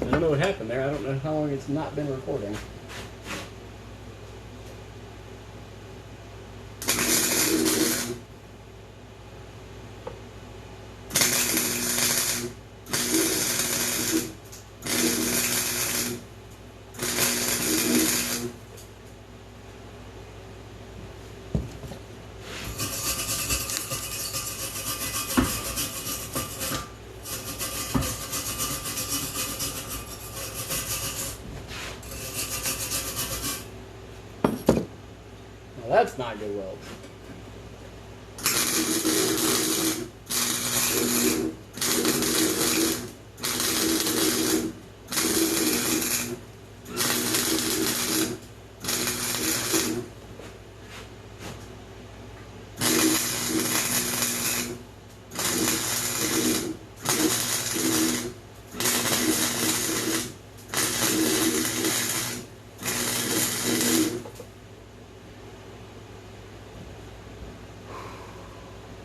I don't know what happened there. I don't know how long it's not been recording. That's not good weld.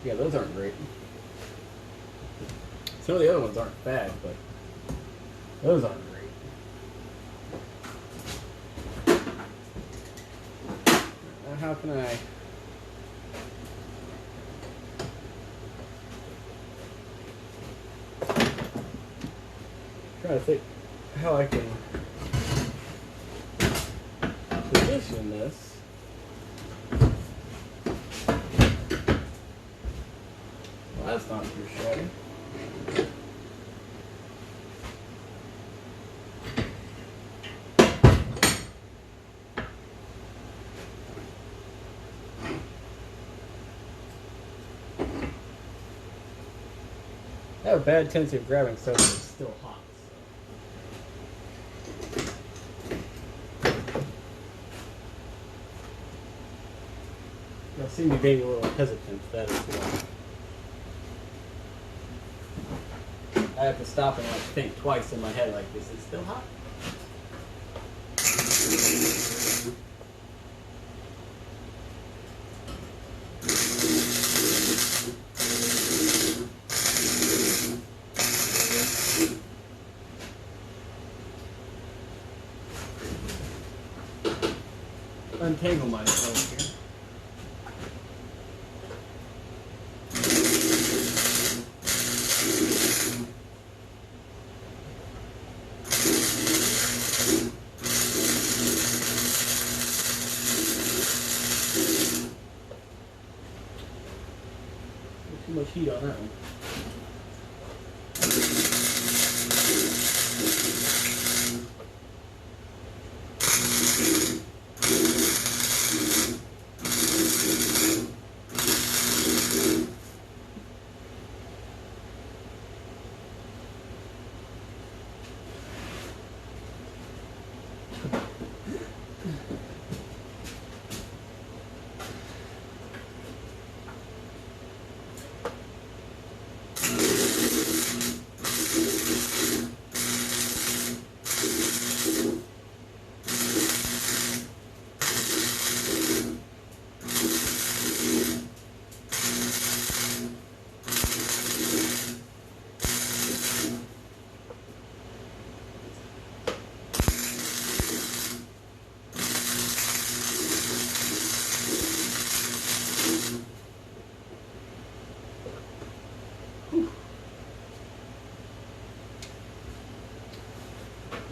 Yeah, those aren't great. Some of the other ones aren't bad, but those aren't great. Now how can I... try to think how I can position this. That's not too shabby. I have a bad tendency of grabbing stuff that's still hot. So. You'll see me being a little hesitant, that is why. I have to stop and like think twice in my head, like, is it still hot? Untangle myself here. Too much heat on that one.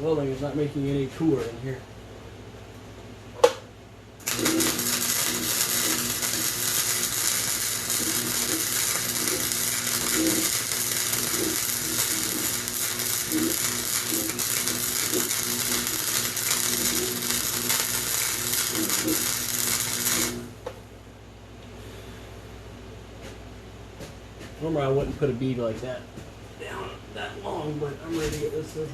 Welding is not making any cooler in here. Normally I wouldn't put a bead like that down that long, but I'm ready to get this over.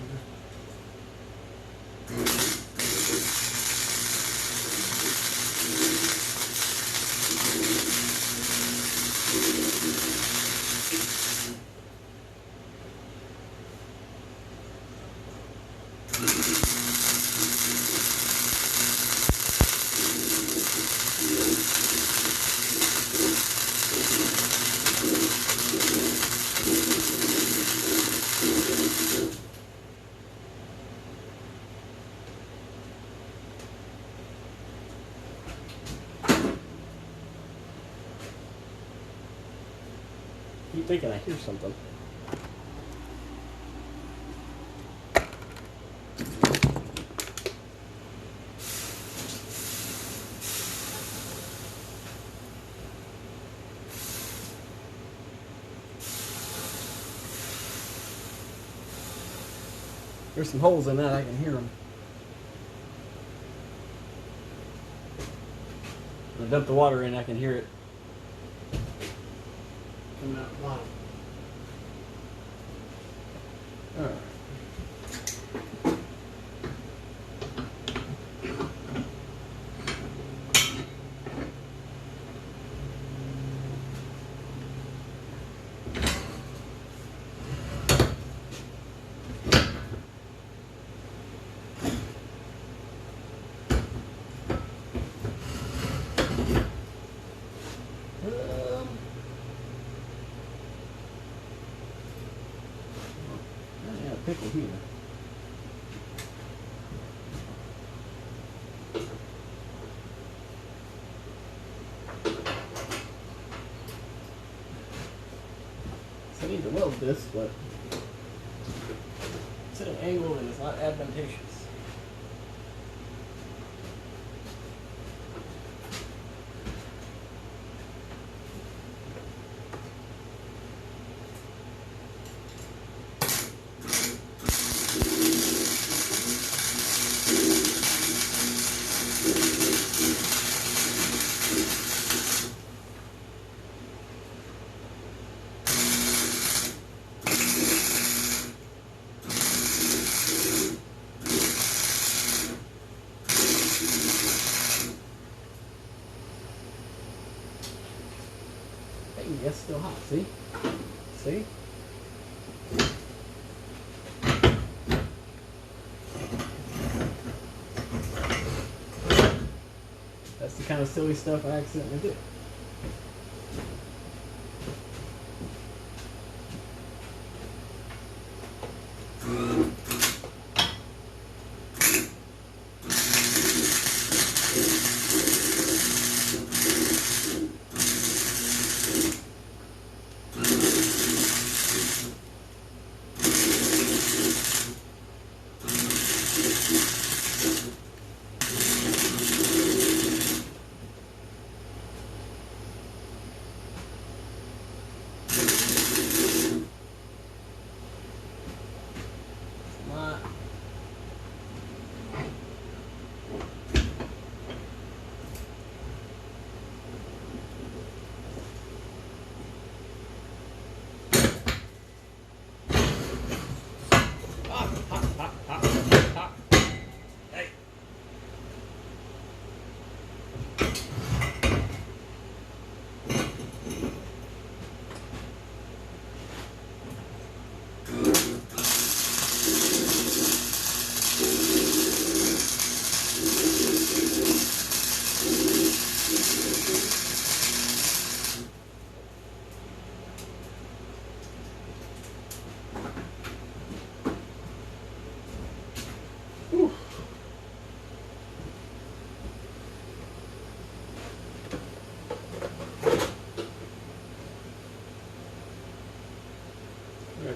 I keep thinking I hear something. There's some holes in that, I can hear them. When I dump the water in, I can hear it coming out the bottom. All right. Pickle here. So I need to weld this, but it's at an angle and it's not advantageous. Yes, still hot. See? See? That's the kind of silly stuff I accidentally did.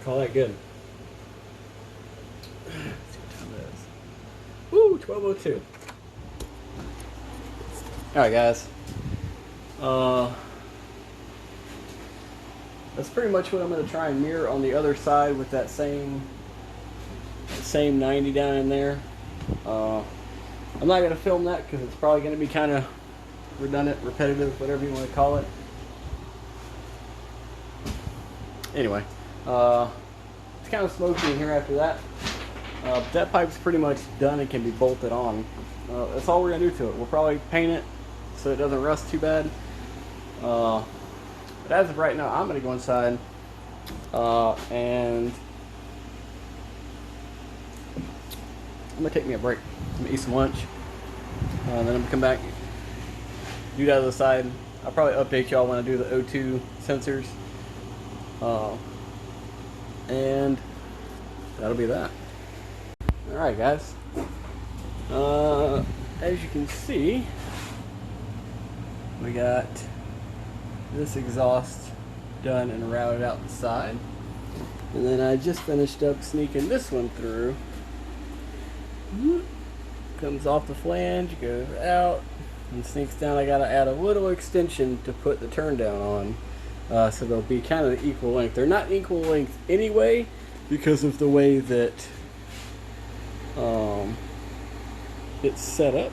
Call that good. Let's see what time it is. Woo, 12:02. Alright guys. That's pretty much what I'm going to try and mirror on the other side with that same 90 down in there. I'm not going to film that because it's probably going to be kind of redundant, repetitive, whatever you want to call it. Anyway. It's kind of smoky in here after that. That pipe's pretty much done and can be bolted on. That's all we're going to do to it. We'll probably paint it so it doesn't rust too bad. But as of right now, I'm going to go inside and I'm going to take me a break. I'm going to eat some lunch. Then I'm going to come back, do that other side. I'll probably update y'all when I do the O2 sensors. And that'll be that. Alright guys, as you can see, we got this exhaust done and routed out the side, and then I just finished up sneaking this one through. Comes off the flange, goes out and sneaks down. I gotta add a little extension to put the turn down on. So they'll be kind of equal length. They're not equal length anyway because of the way that it's set up.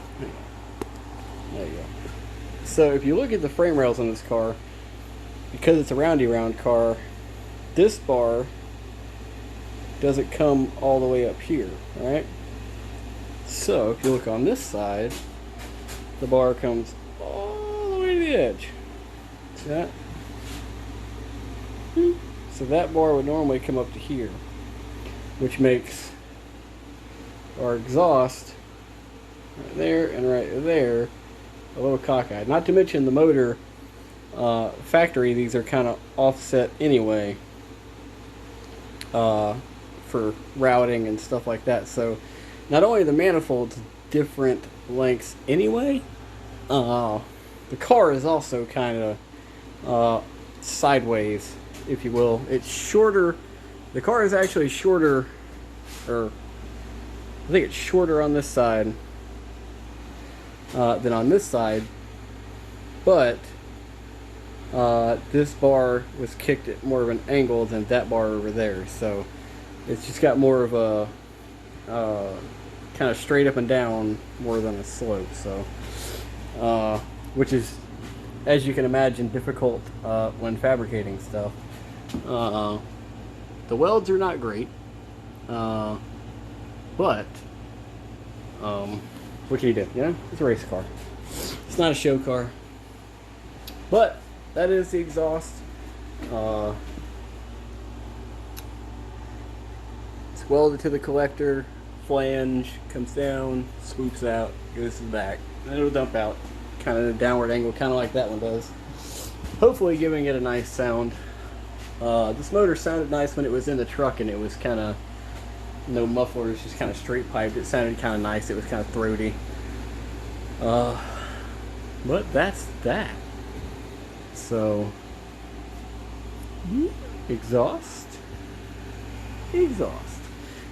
There you go. So if you look at the frame rails on this car, because it's a roundy round car, this bar doesn't come all the way up here, right? So if you look on this side, the bar comes all the way to the edge. See that? So that bar would normally come up to here, which makes our exhaust right there and right there a little cockeyed. Not to mention the motor factory, these are kind of offset anyway for routing and stuff like that. So not only the manifolds different lengths anyway, the car is also kind of sideways, if you will. It's shorter. The car is actually shorter, or I think it's shorter on this side than on this side, but this bar was kicked at more of an angle than that bar over there, so it's just got more of a kind of straight up and down more than a slope, so which is, as you can imagine, difficult when fabricating stuff. The welds are not great, but what can you do? You know, it's a race car. It's not a show car. But that is the exhaust. It's welded to the collector, flange, comes down, swoops out, goes to the back, and it'll dump out, kind of a downward angle, kind of like that one does. Hopefully giving it a nice sound. This motor sounded nice when it was in the truck and it was kind of no mufflers, just kind of straight piped. It sounded kind of nice. It was kind of throaty. But that's that. So, exhaust.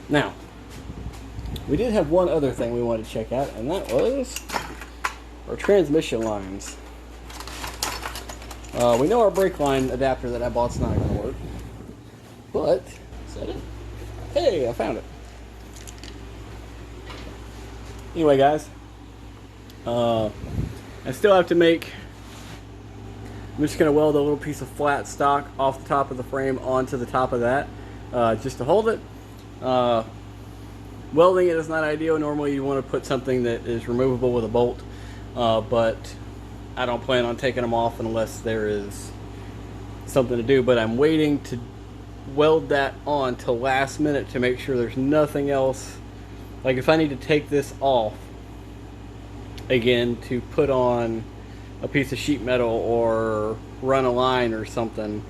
Now, we did have one other thing we wanted to check out, and that was our transmission lines. We know our brake line adapter that I bought's not going to work, but, is that it? Hey, I found it. Anyway, guys, I still have to make, I'm just going to weld a little piece of flat stock off the top of the frame onto the top of that, just to hold it. Welding it is not ideal. Normally you want to put something that is removable with a bolt, but I don't plan on taking them off unless there is something to do. But I'm waiting to weld that on till last minute to make sure there's nothing else. Like if I need to take this off again to put on a piece of sheet metal or run a line or something,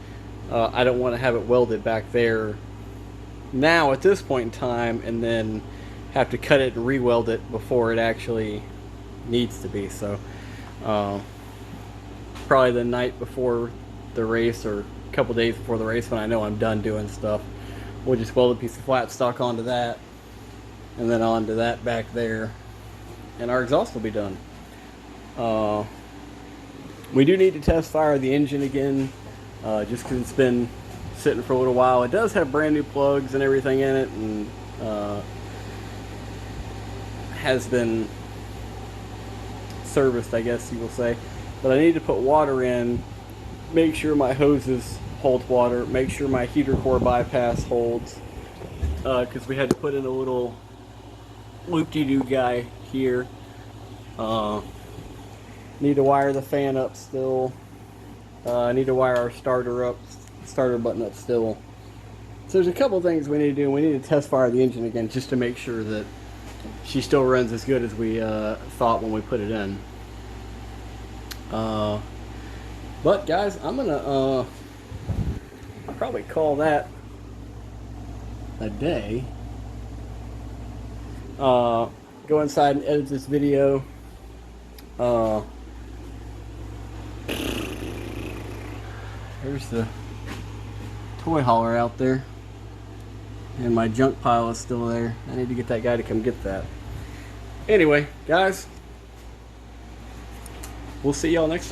I don't want to have it welded back there now at this point in time and then have to cut it and re-weld it before it actually needs to be. So probably the night before the race or a couple days before the race, when I know I'm done doing stuff, we'll just weld a piece of flat stock onto that and then onto that back there, and our exhaust will be done. We do need to test fire the engine again, just because it's been sitting for a little while. It does have brand new plugs and everything in it, and has been serviced, I guess you will say. But I need to put water in, make sure my hoses hold water, make sure my heater core bypass holds, because we had to put in a little loop-de-doo guy here. Need to wire the fan up still. I need to wire our starter button up still. So there's a couple things we need to do. We need to test fire the engine again just to make sure that she still runs as good as we thought when we put it in. But guys, I'm gonna probably call that a day. Go inside and edit this video. There's the toy hauler out there, and my junk pile is still there. I need to get that guy to come get that. Anyway, guys, we'll see y'all next time.